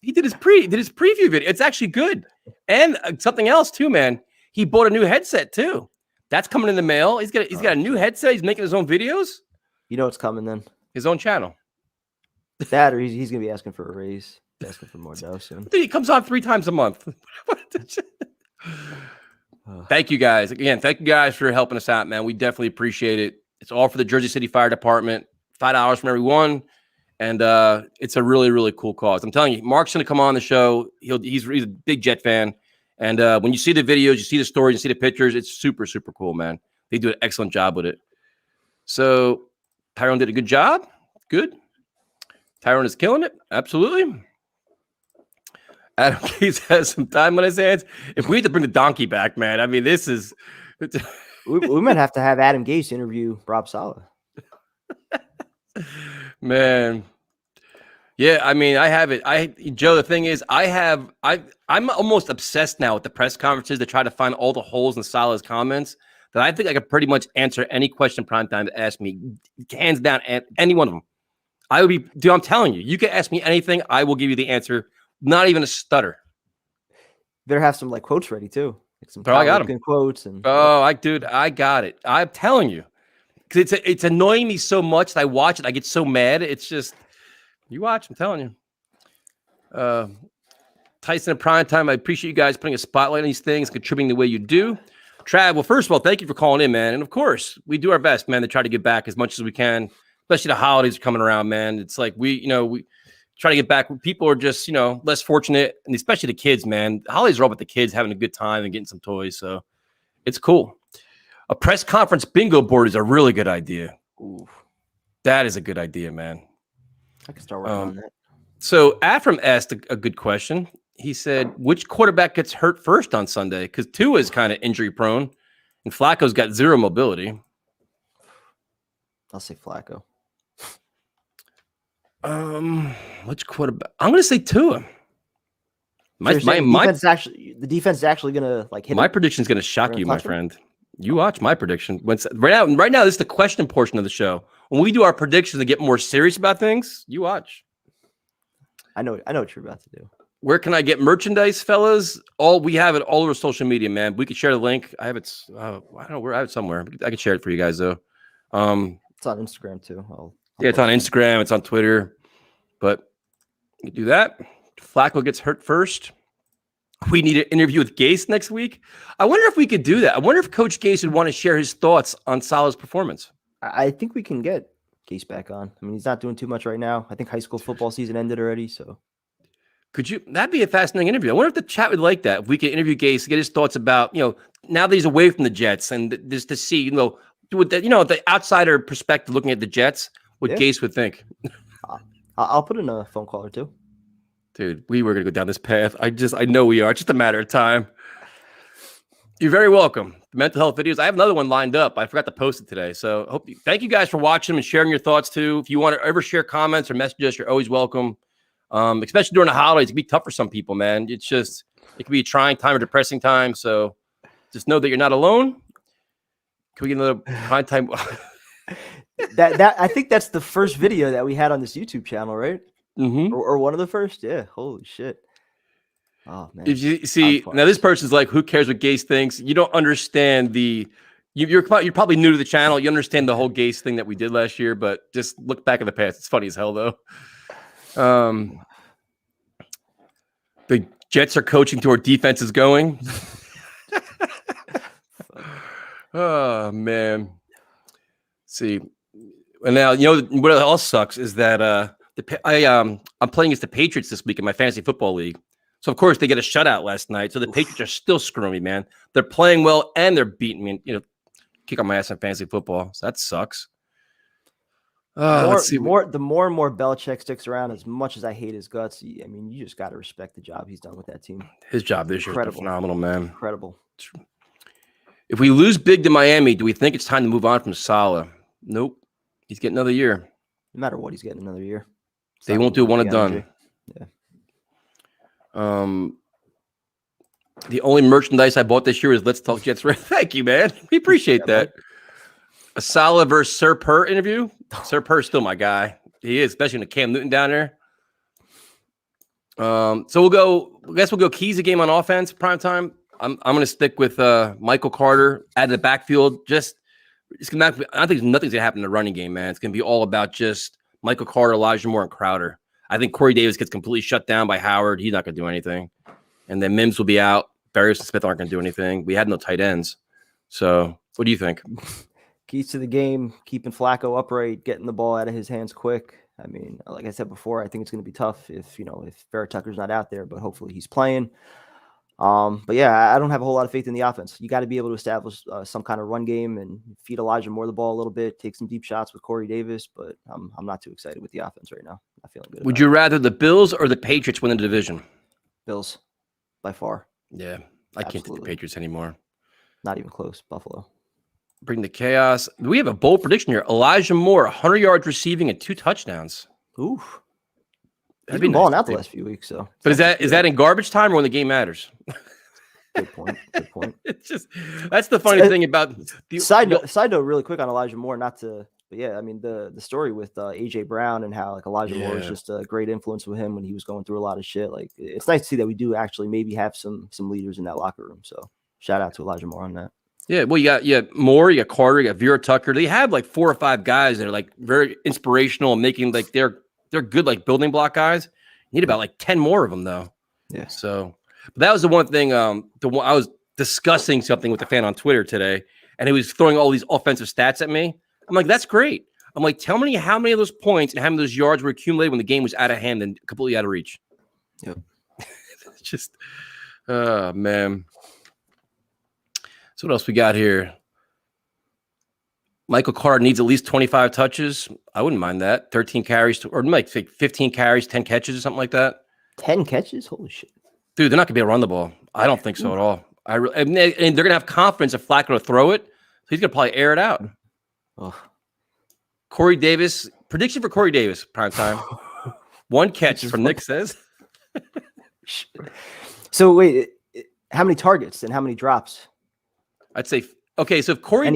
He did his preview video. It's actually good. And something else too, man. He bought a new headset too. That's coming in the mail. He's got a new headset. He's making his own videos. You know what's coming then? His own channel. That or he's gonna be asking for a raise, asking for more dough soon. Dude, he comes on 3 times a month. Thank you guys. Again, thank you guys for helping us out, man. We definitely appreciate it. It's all for the Jersey City Fire Department. $5 from everyone. And it's a really, really cool cause. I'm telling you, Mark's going to come on the show. He's a big Jet fan. And when you see the videos, you see the stories, you see the pictures, it's super, super cool, man. They do an excellent job with it. So Tyrone did a good job. Good. Tyrone is killing it. Absolutely. Adam Case has some time on his hands. If we had to bring the donkey back, man, I mean, this is... we might have to have Adam Gase interview Rob Saleh. Man. Yeah, I mean, I have it. Joe, the thing is, I'm almost obsessed now with the press conferences to try to find all the holes in Salah's comments that I think I could pretty much answer any question primetime to ask me, hands down, any one of them. I would be, dude, I'm telling you, you can ask me anything, I will give you the answer, not even a stutter. Better have some like quotes ready too. Like some Bro, I got them. Quotes and dude, I got it. I'm telling you, because it's annoying me so much that I watch it, I get so mad. It's just. You watch, I'm telling you. Tyson at prime time. I appreciate you guys putting a spotlight on these things, contributing the way you do. Trav, well, first of all, thank you for calling in, man. And of course, we do our best, man, to try to get back as much as we can, especially the holidays are coming around, man. It's like we try to get back. People are just, less fortunate, and especially the kids, man. The holidays are all about the kids having a good time and getting some toys. So it's cool. A press conference bingo board is a really good idea. Ooh. That is a good idea, man. I can start working on that. So Afram asked a good question. He said, which quarterback gets hurt first on Sunday? Because Tua is kind of injury prone, and Flacco's got zero mobility. I'll say Flacco. Which quarterback? I'm going to say Tua. The defense is actually going to hit. My prediction is going to shock you, my friend. You watch my prediction. Right now, this is the question portion of the show. When we do our predictions and get more serious about things, you watch. I know what you're about to do. Where can I get merchandise, fellas? We have it all over social media, man. We could share the link. I have it. I don't know where I have it somewhere. I can share it for you guys though. It's on Instagram too. It's on Instagram. It's on Twitter. But you can do that. Flacco gets hurt first. We need an interview with Gase next week. I wonder if we could do that. I wonder if Coach Gase would want to share his thoughts on Salah's performance. I think we can get Gase back on. I mean, he's not doing too much right now. I think high school football season ended already, so. That'd be a fascinating interview. I wonder if the chat would like that. If we could interview Gase, get his thoughts about, now that he's away from the Jets and just to see, with the outsider perspective looking at the Jets, what Gase would think. I'll put in a phone call or two. Dude, we were going to go down this path. I know we are. It's just a matter of time. You're very welcome. The mental health videos. I have another one lined up. I forgot to post it today. So thank you guys for watching and sharing your thoughts too. If you want to ever share comments or messages, you're always welcome. Especially during the holidays, it can be tough for some people, man. It can be a trying time or depressing time. So just know that you're not alone. Can we get another prime time? that I think that's the first video that we had on this YouTube channel, right? Mm-hmm. Or one of the first. Yeah. Holy shit. Oh man. If you see now, this person's like, who cares what Gase thinks? You don't understand you're probably new to the channel. You understand the whole Gase thing that we did last year, but just look back at the past. It's funny as hell though. The Jets are coaching to where defense is going. Oh man. See, and now what else sucks is that I'm playing against the Patriots this week in my fantasy football league. So of course they get a shutout last night. So the Patriots are still screwing me, man. They're playing well and they're beating me. Kick on my ass in fantasy football. So that sucks. The more and more Belichick sticks around, as much as I hate his guts, I mean, you just got to respect the job he's done with that team. His job this year is phenomenal, man. Incredible. If we lose big to Miami, do we think it's time to move on from Salah? Nope. He's getting another year. No matter what, he's getting another year. They won't do one and done. Yeah. The only merchandise I bought this year is Let's Talk Jets. Thank you, man. We appreciate that. A Salah versus Sir Purr interview. Sir Purr's still my guy. He is, especially in the Cam Newton down there. So we'll go Keys a game on offense, prime time. I'm going to stick with Michael Carter out of the backfield. I think nothing's going to happen in the running game, man. It's going to be all about just Michael Carter, Elijah Moore, and Crowder. I think Corey Davis gets completely shut down by Howard. He's not going to do anything. And then Mims will be out. Barrios and Smith aren't going to do anything. We had no tight ends. So what do you think? Keys to the game, keeping Flacco upright, getting the ball out of his hands quick. I mean, like I said before, I think it's going to be tough if Vera Tucker's not out there, but hopefully he's playing. But yeah, I don't have a whole lot of faith in the offense. You got to be able to establish some kind of run game and feed Elijah Moore the ball a little bit, take some deep shots with Corey Davis, but I'm not too excited with the offense right now. Not feeling good. Would you rather the Bills or the Patriots win the division? Bills, by far. Yeah, I can't take the Patriots anymore. Not even close. Buffalo. Bring the chaos. We have a bold prediction here. Elijah Moore, 100 yards receiving and 2 touchdowns. Ooh. He's That'd be been nice balling to out the see. last few weeks, so. But is that in garbage time or when the game matters? Good point. Good point. It's just that's the funny thing about the Side note, really quick on Elijah Moore, but yeah, I mean the story with AJ Brown and how like Elijah Moore was just a great influence with him when he was going through a lot of shit. Like it's nice to see that we do actually maybe have some leaders in that locker room. So shout out to Elijah Moore on that. Yeah, well, you got Moore, you got Carter, you got Vera Tucker. They have like 4 or 5 guys that are like very inspirational and making like they're good like building block guys. You need about like 10 more of them though. Yeah. So but that was the one thing. I was discussing something with a fan on Twitter today, and he was throwing all these offensive stats at me. I'm like, that's great. I'm like, tell me how many of those points and how many of those yards were accumulated when the game was out of hand and completely out of reach. Yep. It's just, oh man. So what else we got here? Michael Carter needs at least 25 touches. I wouldn't mind that. 13 carries or like 15 carries, 10 catches or something like that. 10 catches? Holy shit. Dude, they're not going to be able to run the ball. I don't think so at all. And they're going to have confidence if Flacco to throw it. So he's going to probably air it out. Oh. Corey Davis. Prediction for Corey Davis, prime time. 1 catch from Nick says. So wait, how many targets and how many drops? I'd say, okay, so if Corey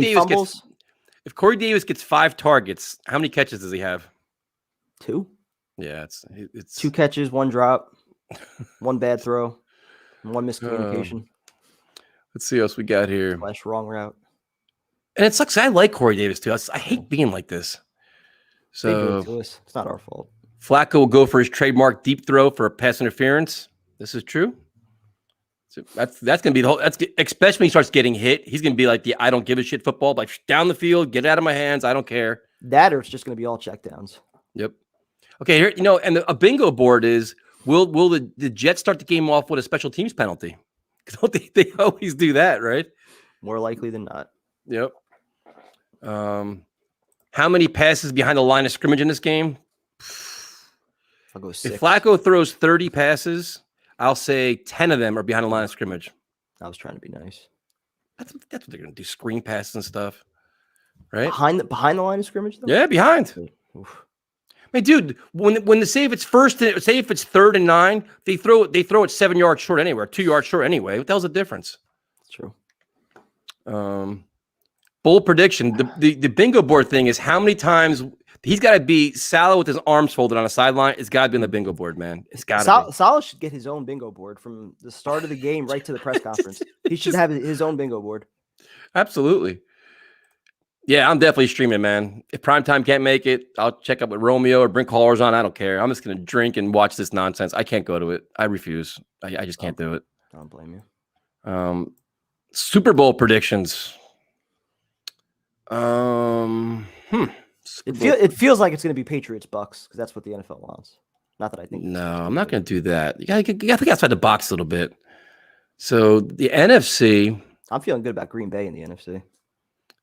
Davis gets 5 targets, how many catches does he have? 2? Yeah, it's 2 catches, 1 drop, 1 bad throw, and 1 miscommunication. Let's see what else we got here. / wrong route. And it sucks. I like Corey Davis too. I hate being like this. So it's not our fault. Flacco will go for his trademark deep throw for a pass interference. This is true. So that's gonna be the whole. That's especially when he starts getting hit. He's gonna be like the I don't give a shit football, like down the field, get it out of my hands. I don't care. That or it's just gonna be all checkdowns. Yep. Okay, here and a bingo board is will the Jets start the game off with a special teams penalty? Because they always do that, right? More likely than not. Yep. How many passes behind the line of scrimmage in this game? I'll go 6. If Flacco throws 30 passes, I'll say 10 of them are behind the line of scrimmage. I was trying to be nice. That's what they're going to do, screen passes and stuff, right? Behind the line of scrimmage, though? Yeah, behind. Oof. I mean, dude, when the say if it's 3rd and 9, they throw it 7 yards short anyway, 2 yards short anyway. What the hell's the difference? It's true. Bold prediction. The bingo board thing is how many times he's got to be Salah with his arms folded on a sideline. It's got to be on the bingo board, man. It's got to be. Salah should get his own bingo board from the start of the game right to the press conference. He should have his own bingo board. Absolutely. Yeah, I'm definitely streaming, man. If primetime can't make it, I'll check up with Romeo or bring callers on. I don't care. I'm just going to drink and watch this nonsense. I can't go to it. I refuse. I just can't do it. I don't blame you. Super Bowl predictions. It feels like it's going to be Patriots Bucks because that's what the NFL wants. Not that I think. No, I'm not going to do that. You got to think outside the box a little bit. So the NFC. I'm feeling good about Green Bay in the NFC.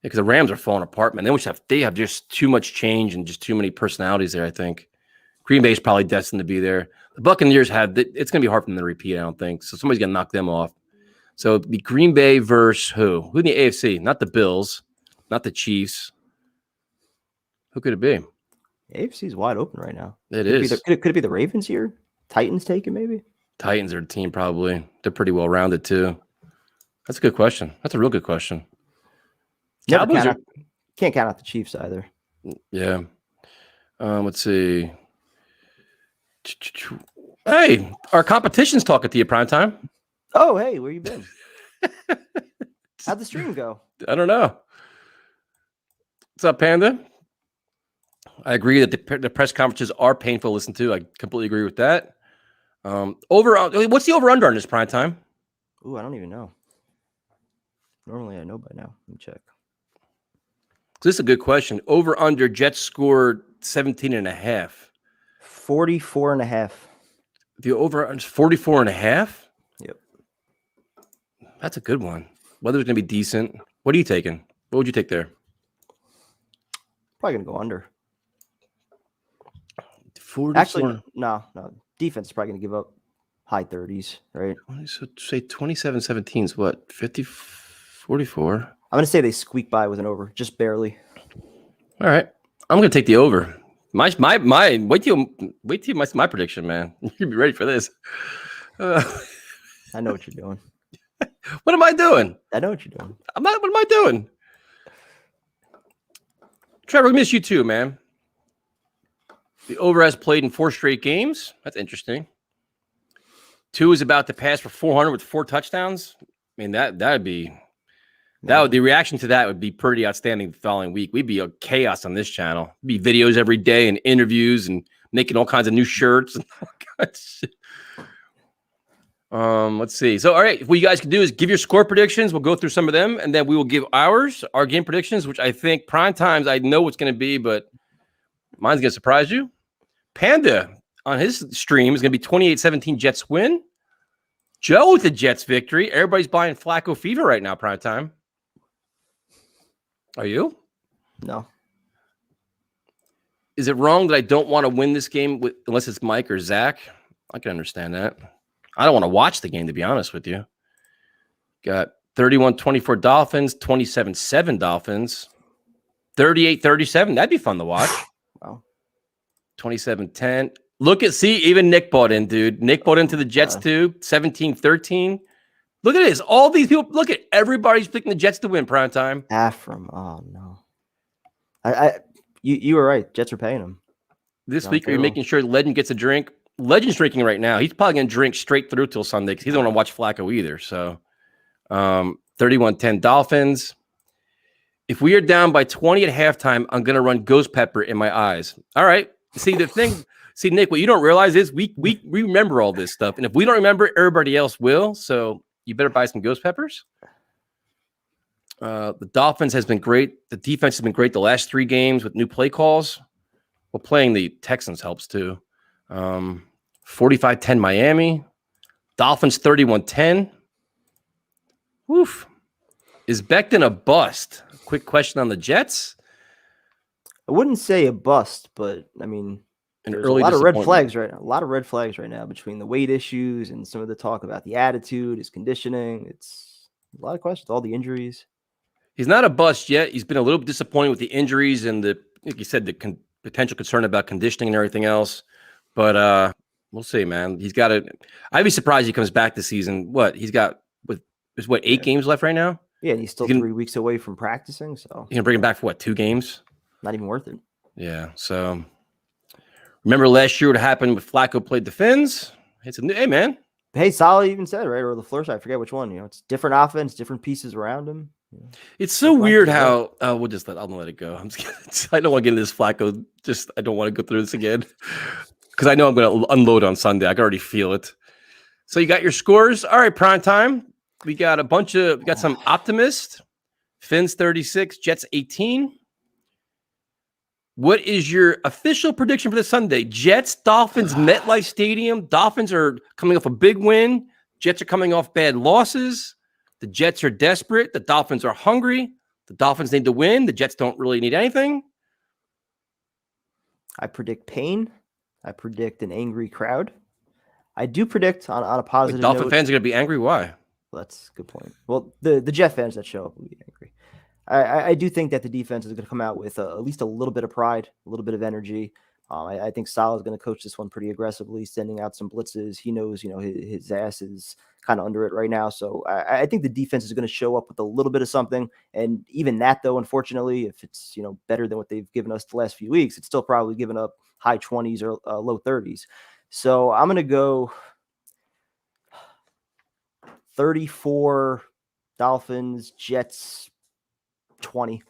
Because the Rams are falling apart, man. They have just too much change and just too many personalities there, I think. Green Bay is probably destined to be there. The Buccaneers it's going to be hard for them to repeat, I don't think. So somebody's going to knock them off. So it'd be Green Bay versus who? Who in the AFC? Not the Bills, not the Chiefs. Who could it be? The AFC is wide open right now. Could it be the Ravens here? Titans taking maybe? Titans are the team probably. They're pretty well-rounded too. That's a good question. That's a real good question. Can't count out the Chiefs either. Yeah. Let's see. Hey, our competition's talking to you, primetime. Oh, hey, where you been? How'd the stream go? I don't know. What's up, Panda? I agree that the press conferences are painful to listen to. I completely agree with that. What's the over-under on this primetime? Ooh, I don't even know. Normally I know by now. Let me check. This is a good question. Over under Jets scored 17.5. 44.5. The over is 44.5? Yep. That's a good one. Weather's going to be decent. What are you taking? What would you take there? Probably going to go under. 44. Actually, no. Defense is probably going to give up high 30s, right? So say 27-17 is what? 44? I'm going to say they squeak by with an over, just barely. All right. I'm going to take the over. My wait till my prediction, man. You'll be ready for this. I know what you're doing. What am I doing? I know what you're doing. What am I doing? Trevor, we miss you too, man. The over has played in 4 straight games. That's interesting. 2 is about to pass for 400 with 4 touchdowns. I mean, that would be the reaction to that would be pretty outstanding the following week. We'd be a chaos on this channel. It'd be videos every day and interviews and making all kinds of new shirts and all kinds of shit. Let's see. So, all right, what you guys can do is give your score predictions. We'll go through some of them, and then we will give our game predictions, which I think prime times I know what's going to be, but mine's going to surprise you. Panda on his stream is going to be 28-17 Jets win. Joe with the Jets victory. Everybody's buying Flacco fever right now, prime time. Are you? No. Is it wrong that I don't want to win this game unless it's Mike or Zach? I can understand that. I don't want to watch the game, to be honest with you. Got 31-24 Dolphins, 27-7 Dolphins, 38-37. That'd be fun to watch. Wow. 27-10. Even Nick bought in, dude. Nick bought into the Jets too. 17-13. Look at this. All these people, look at everybody's picking the Jets to win prime time. Afram. Oh, no. You were right. Jets are paying him. This week, are you making sure Legend gets a drink? Legend's drinking right now. He's probably going to drink straight through till Sunday because he doesn't want to watch Flacco either. So 31-10 Dolphins. If we are down by 20 at halftime, I'm going to run Ghost Pepper in my eyes. All right. See, Nick, what you don't realize is we remember all this stuff. And if we don't remember, everybody else will. So you better buy some Ghost Peppers. The Dolphins has been great. The defense has been great the last 3 games with new play calls. Well, playing the Texans helps too. 45-10 Miami. Dolphins 31-10. Woof. Is Becton a bust? Quick question on the Jets. I wouldn't say a bust, but I mean, there's a lot of red flags right now. A lot of red flags right now between the weight issues and some of the talk about the attitude, his conditioning. It's a lot of questions, all the injuries. He's not a bust yet. He's been a little bit disappointed with the injuries and like you said, the potential concern about conditioning and everything else. But we'll see, man. I'd be surprised he comes back this season. He's got there's 8 games left right now? Yeah, and he's still 3 weeks away from practicing. So you can bring him back for 2 games? Not even worth it. Yeah. So remember last year what happened with Flacco played the Fins? Hey, man. Hey, Saleh even said, right? Or LaFleur, I forget which one. It's different offense, different pieces around him. It's so weird how I'll let it go. I don't want to get into this Flacco. I don't want to go through this again because I know I'm going to unload on Sunday. I can already feel it. So you got your scores. All right, prime time. We got some optimists. Fins 36, Jets 18. What is your official prediction for this Sunday? Jets, Dolphins, MetLife Stadium. Dolphins are coming off a big win. Jets are coming off bad losses. The Jets are desperate. The Dolphins are hungry. The Dolphins need to win. The Jets don't really need anything. I predict pain. I predict an angry crowd. I do predict on a positive note. Dolphin fans are going to be angry? Why? Well, that's a good point. Well, the Jet fans that show up will be angry. I do think that the defense is going to come out with at least a little bit of pride, a little bit of energy. I think Saleh is going to coach this one pretty aggressively, sending out some blitzes. He knows, his ass is kind of under it right now. So I think the defense is going to show up with a little bit of something. And even that, though, unfortunately, if it's, better than what they've given us the last few weeks, it's still probably given up high 20s or low 30s. So I'm going to go 34 Dolphins, Jets 20.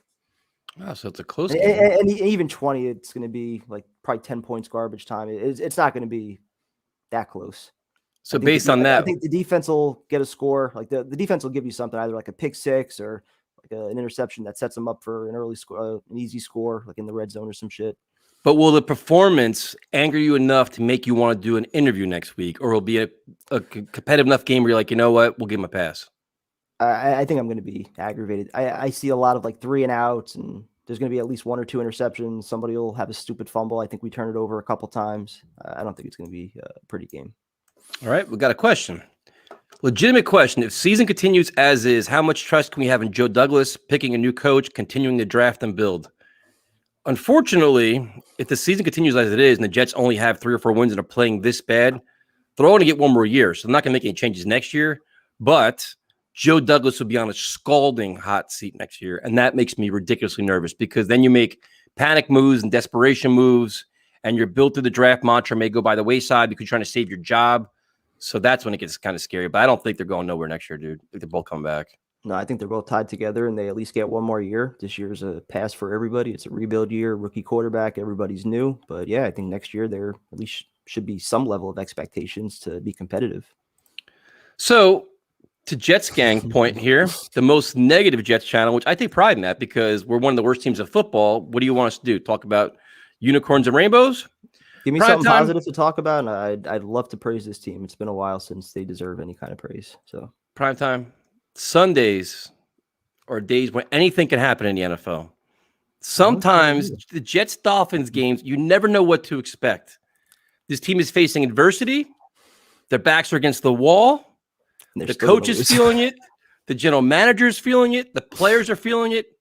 Wow, so it's a close game. And even 20, it's going to be like probably 10 points garbage time. It's not going to be that close. So based on that, I think the defense will get a score. Like the defense will give you something, either like a pick six or like an interception that sets them up for an early score, an easy score, like in the red zone or some shit. But will the performance anger you enough to make you want to do an interview next week, or will it be a competitive enough game where you're like, you know what, we'll give him a pass? I think I'm going to be aggravated. I see a lot of like 3 and outs, and there's going to be at least 1 or 2 interceptions. Somebody will have a stupid fumble. I think we turn it over a couple times. I don't think it's going to be a pretty game. All right, we got a question. Legitimate question. If season continues as is, how much trust can we have in Joe Douglas picking a new coach, continuing to draft and build? Unfortunately, if the season continues as it is and the Jets only have 3 or 4 wins and are playing this bad, they're only going to get one more year. So they're not going to make any changes next year. But Joe Douglas will be on a scalding hot seat next year. And that makes me ridiculously nervous because then you make panic moves and desperation moves and your build through the draft mantra may go by the wayside because you're trying to save your job. So that's when it gets kind of scary. But I don't think they're going nowhere next year, dude. I think they're both coming back. No, I think they're both tied together, and they at least get one more year. This year's a pass for everybody. It's a rebuild year, rookie quarterback. Everybody's new. But, yeah, I think next year there at least should be some level of expectations to be competitive. So, to Jets gang point here, the most negative Jets channel, which I take pride in that because we're one of the worst teams of football. What do you want us to do? Talk about unicorns and rainbows? Give me something positive to talk about, and I'd love to praise this team. It's been a while since they deserve any kind of praise. So prime time. Sundays are days when anything can happen in the NFL. Sometimes the Jets-Dolphins games, you never know what to expect. This team is facing adversity. Their backs are against the wall. The coach is feeling it. The general manager is feeling it. The players are feeling it.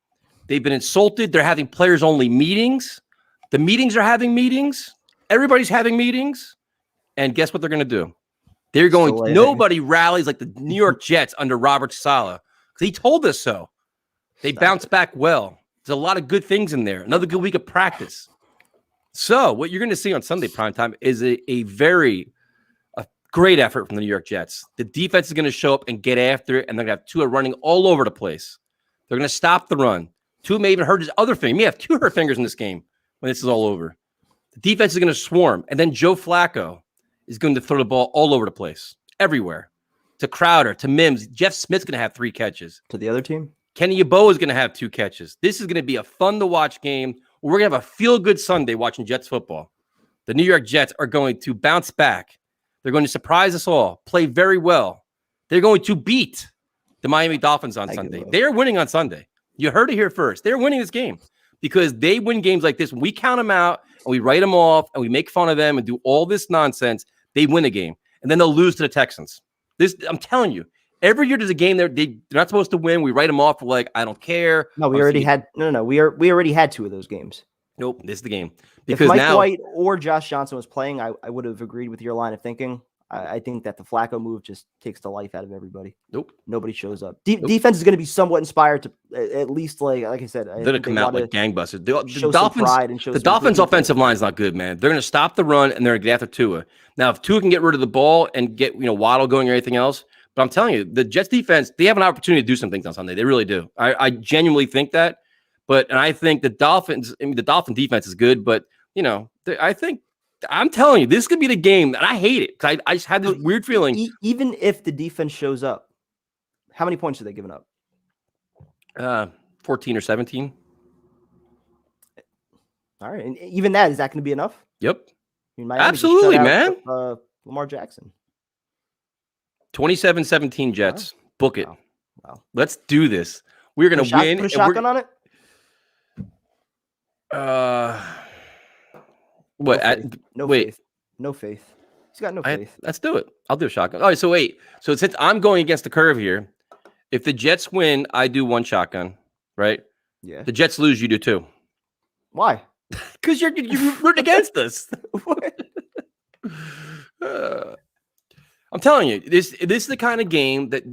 They've been insulted. They're having players-only meetings. The meetings are having meetings. Everybody's having meetings. And guess what they're going to do? They're going, nobody rallies like the New York Jets under Robert Saleh. Because he told us so. They bounce back well. There's a lot of good things in there. Another good week of practice. So what you're going to see on Sunday primetime is a great effort from the New York Jets. The defense is going to show up and get after it, and they're going to have Tua running all over the place. They're going to stop the run. Tua may even hurt his other finger. He may have 2 hurt fingers in this game when this is all over. The defense is going to swarm, and then Joe Flacco is going to throw the ball all over the place, everywhere. To Crowder, to Mims. Jeff Smith's going to have 3 catches. To the other team? Kenny Yeboah is going to have 2 catches. This is going to be a fun-to-watch game. We're going to have a feel-good Sunday watching Jets football. The New York Jets are going to bounce back. They're going to surprise us all, play very well. They're going to beat the Miami Dolphins on Sunday. They are winning on Sunday. You heard it here first. They're winning this game because they win games like this. When we count them out and we write them off and we make fun of them and do all this nonsense, they win a game. And then they'll lose to the Texans. I'm telling you, every year there's a game they're not supposed to win. We write them off for like, I don't care. No, we already had we already had 2 of those games. Nope, this is the game. Because if Mike White or Josh Johnson was playing, I would have agreed with your line of thinking. I think that the Flacco move just takes the life out of everybody. Nope. Nobody shows up. Defense is going to be somewhat inspired to at least, like I said, they're going to come out like gangbusters. The Dolphins offensive line is not good, man. They're going to stop the run and they're going to get after Tua. Now, if Tua can get rid of the ball and get Waddle going or anything else, but I'm telling you, the Jets defense, they have an opportunity to do some things on Sunday. They really do. I genuinely think that. And I think the Dolphins defense is good, but I think I'm telling you, this could be the game, and I hate it because I just had this weird feeling. Even if the defense shows up, how many points are they giving up? 14 or 17. All right, and even that, is that going to be enough? Yep. Absolutely, man. Lamar Jackson. 27-17 Jets. Wow. Book it. Wow. Let's do this. We're going to win. Put a shotgun on it? What? No faith. He's got no faith. Let's do it. I'll do a shotgun. All right. So wait. So since I'm going against the curve here, if the Jets win, I do 1 shotgun, right? Yeah. The Jets lose, you do 2. Why? Because you're rooting against us. I'm telling you, this is the kind of game that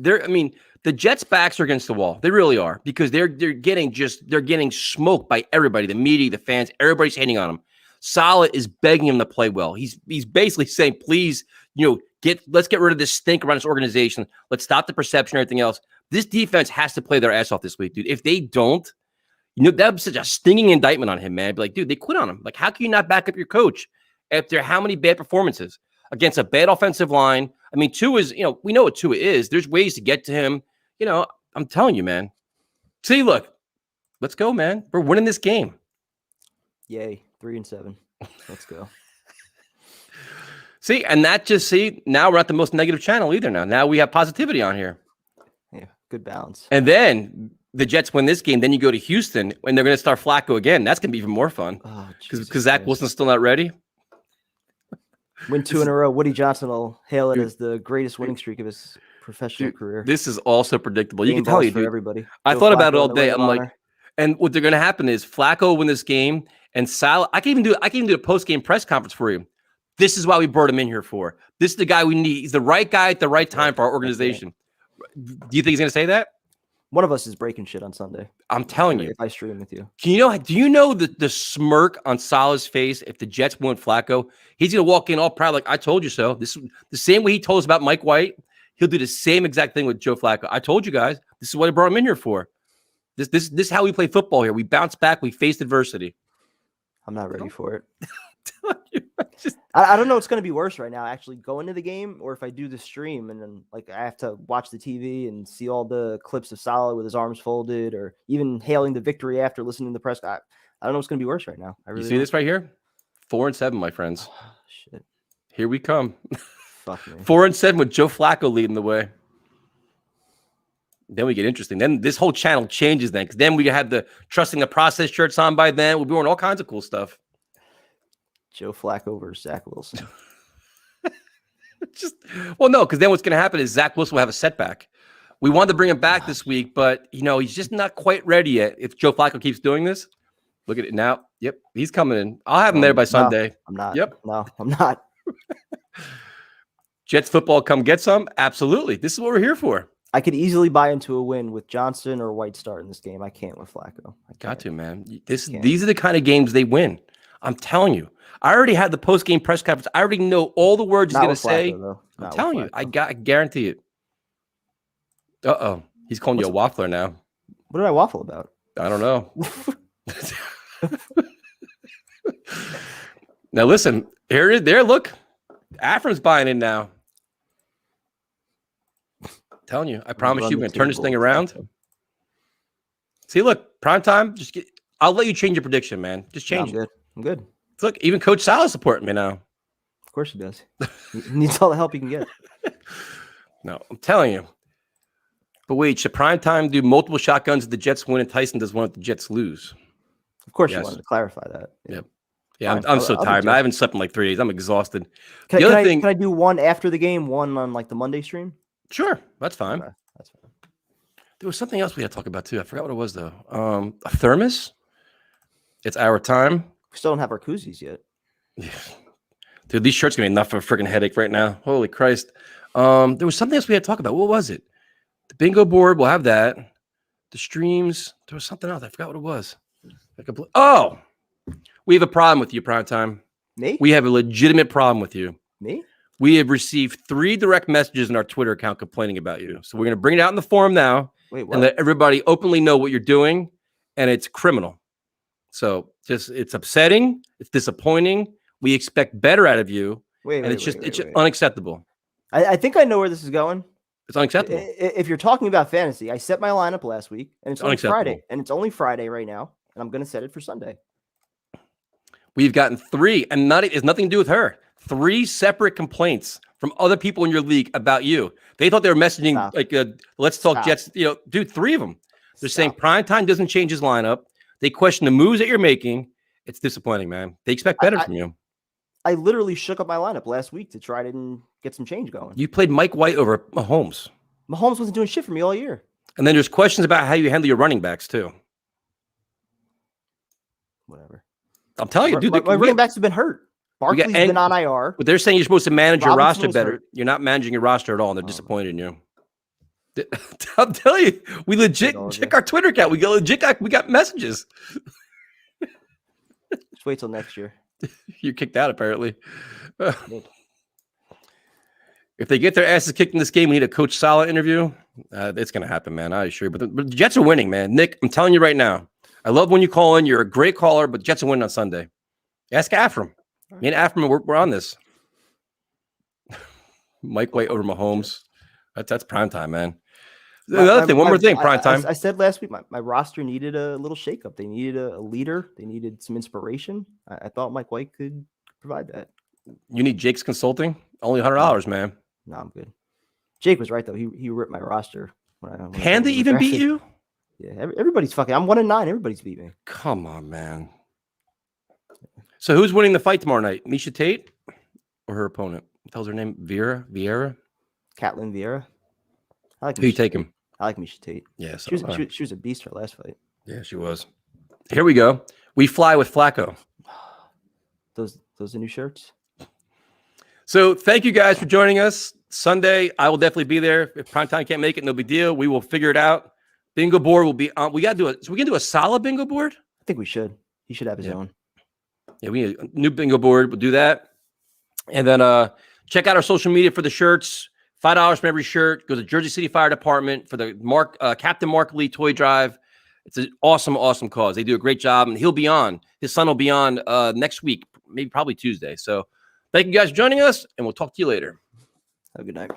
the Jets' backs are against the wall. They really are because they're getting smoked by everybody, the media, the fans, everybody's hating on them. Saleh is begging him to play well. He's basically saying, please, let's get rid of this stink around this organization. Let's stop the perception and everything else. This defense has to play their ass off this week, dude. If they don't, that was such a stinging indictment on him, man. I'd be like, dude, they quit on him. Like, how can you not back up your coach after how many bad performances against a bad offensive line? I mean, Tua is, we know what Tua is. There's ways to get to him. I'm telling you, man. See, look, let's go, man. We're winning this game. Yay. 3-7. Let's go. See, and now we're not the most negative channel either. Now we have positivity on here. Yeah, good balance. And then the Jets win this game. Then you go to Houston and they're going to start Flacco again. That's going to be even more fun because Zach Wilson's still not ready. Win 2 in a row. Woody Johnson will hail it as the greatest winning streak of his professional career. This is also predictable. You Game can tell balls you, for dude. everybody. I Joe thought about it Flacco all in the day. Ring of I'm like, Honor. and what they're going to happen is Flacco win this game, and Sal. I can even do a post game press conference for you. This is why we brought him in here for. This is the guy we need. He's the right guy at the right time for our organization. Do you think he's going to say that? One of us is breaking shit on Sunday. I'm telling you. If I stream with you. Do you know the smirk on Salah's face if the Jets win Flacco? He's going to walk in all proud like, I told you so. This is the same way he told us about Mike White. He'll do the same exact thing with Joe Flacco. I told you guys. This is what I brought him in here for. This is how we play football here. We bounce back. We faced adversity. I'm not ready for it. Just, I don't know what's going to be worse right now, actually going to the game, or if I do the stream and then like I have to watch the TV and see all the clips of Salah with his arms folded, or even hailing the victory after listening to the press. I don't know what's going to be worse right now. I really you see this right here? 4-7, my friends. Oh, shit. Here we come. Fuck me. 4-7 with Joe Flacco leading the way. Then we get interesting. Then this whole channel changes then, because then we have the trusting the process shirts on by then. We'll be wearing all kinds of cool stuff. Joe Flacco versus Zach Wilson. No, because then what's going to happen is Zach Wilson will have a setback. We wanted to bring him back this week, but he's just not quite ready yet. If Joe Flacco keeps doing this, look at it now. Yep, he's coming in. I'll have him there by Sunday. I'm not. Yep. No, I'm not. Jets football, come get some. Absolutely. This is what we're here for. I could easily buy into a win with Johnson or White start in this game. I can't with Flacco. Got to, man. These are the kind of games they win. I'm telling you. I already had the post-game press conference. I already know all the words he's going to say. I'm telling you. I guarantee it. Uh-oh. He's calling you a waffler now. What did I waffle about? I don't know. Now, listen. Here it is. There, look. Afram's buying in now. I'm telling you. I promise you, we're going to turn this thing around. See, look. Prime time. I'll let you change your prediction, man. Just change it. I'm good. Look, even Coach Salah's supporting me now. Of course he does. He needs all the help he can get. No, I'm telling you. But wait, should Primetime do multiple shotguns if the Jets win and Tyson does one if the Jets lose? Of course you wanted to clarify that. Yep. Yeah, I'm so tired, man. I haven't slept in like 3 days. I'm exhausted. Can I do one after the game, one on like the Monday stream? Sure, that's fine. Okay, that's fine. There was something else we had to talk about too. I forgot what it was though. A thermos. It's our time. We still don't have our koozies yet. Dude, these shirts gonna be enough for a freaking headache right now. Holy Christ. There was something else we had to talk about. What was it? The bingo board, we'll have that. The streams. There was something else. I forgot what it was. Oh, we have a problem with you, Primetime. Me? We have a legitimate problem with you. Me? We have received 3 direct messages in our Twitter account complaining about you. So we're going to bring it out in the forum now. Wait, what? And let everybody openly know what you're doing. And it's criminal. So it's upsetting. It's disappointing. We expect better out of you. It's just unacceptable. I think I know where this is going. It's unacceptable. If you're talking about fantasy, I set my lineup last week, and it's only Friday, and it's only Friday right now, and I'm going to set it for Sunday. We've gotten 3, and it's nothing to do with her. 3 separate complaints from other people in your league about you. They thought they were messaging let's talk Jets. Dude, 3 of them. They're saying Primetime doesn't change his lineup. They question the moves that you're making. It's disappointing, man. They expect better from you. I literally shook up my lineup last week to try to get some change going. You played Mike White over Mahomes. Mahomes wasn't doing shit for me all year. And then there's questions about how you handle your running backs too. Whatever. I'm telling you, dude. My running backs have been hurt. Barkley's been on IR. But they're saying you're supposed to manage your roster better. Hurt. You're not managing your roster at all, and they're disappointed in you. I'm telling you, we legit check our Twitter account. We got messages. Just wait till next year. You're kicked out, apparently. If they get their asses kicked in this game, we need a Coach Salah interview. It's going to happen, man. I assure you. But the Jets are winning, man. Nick, I'm telling you right now. I love when you call in. You're a great caller, but Jets are winning on Sunday. Ask Afram. Me and Afram, we're on this. Mike White over Mahomes. That's prime time, man. Another thing, one more thing, prime time. I said last week, my roster needed a little shakeup. They needed a leader. They needed some inspiration. I thought Mike White could provide that. You need Jake's consulting? Only $100, man. No, I'm good. Jake was right though. He ripped my roster. Can they even beat you? Yeah, everybody's fucking. I'm 1-9. Everybody's beat me. Come on, man. So who's winning the fight tomorrow night? Misha Tate or her opponent? What the hell's her name? Vieira? Catlin Vieira. I like Who you Miesha take Tate. him? I like Miesha Tate. Yeah, so She was a beast her last fight. yeah, she was. Here we go. We fly with Flacco. Those are new shirts. So thank you guys for joining us. Sunday, I will definitely be there. If Primetime can't make it, no big deal. We will figure it out. Bingo board will be on. We got to do it. So we can do a solid bingo board. I think we should. He should have his own. Yeah, we need a new bingo board. We'll do that. And then check out our social media for the shirts. $5 from every shirt. Go to Jersey City Fire Department for the Captain Mark Lee toy drive. It's an awesome, awesome cause. They do a great job, and he'll be on. His son will be on next week, maybe probably Tuesday. So thank you guys for joining us, and we'll talk to you later. Have a good night.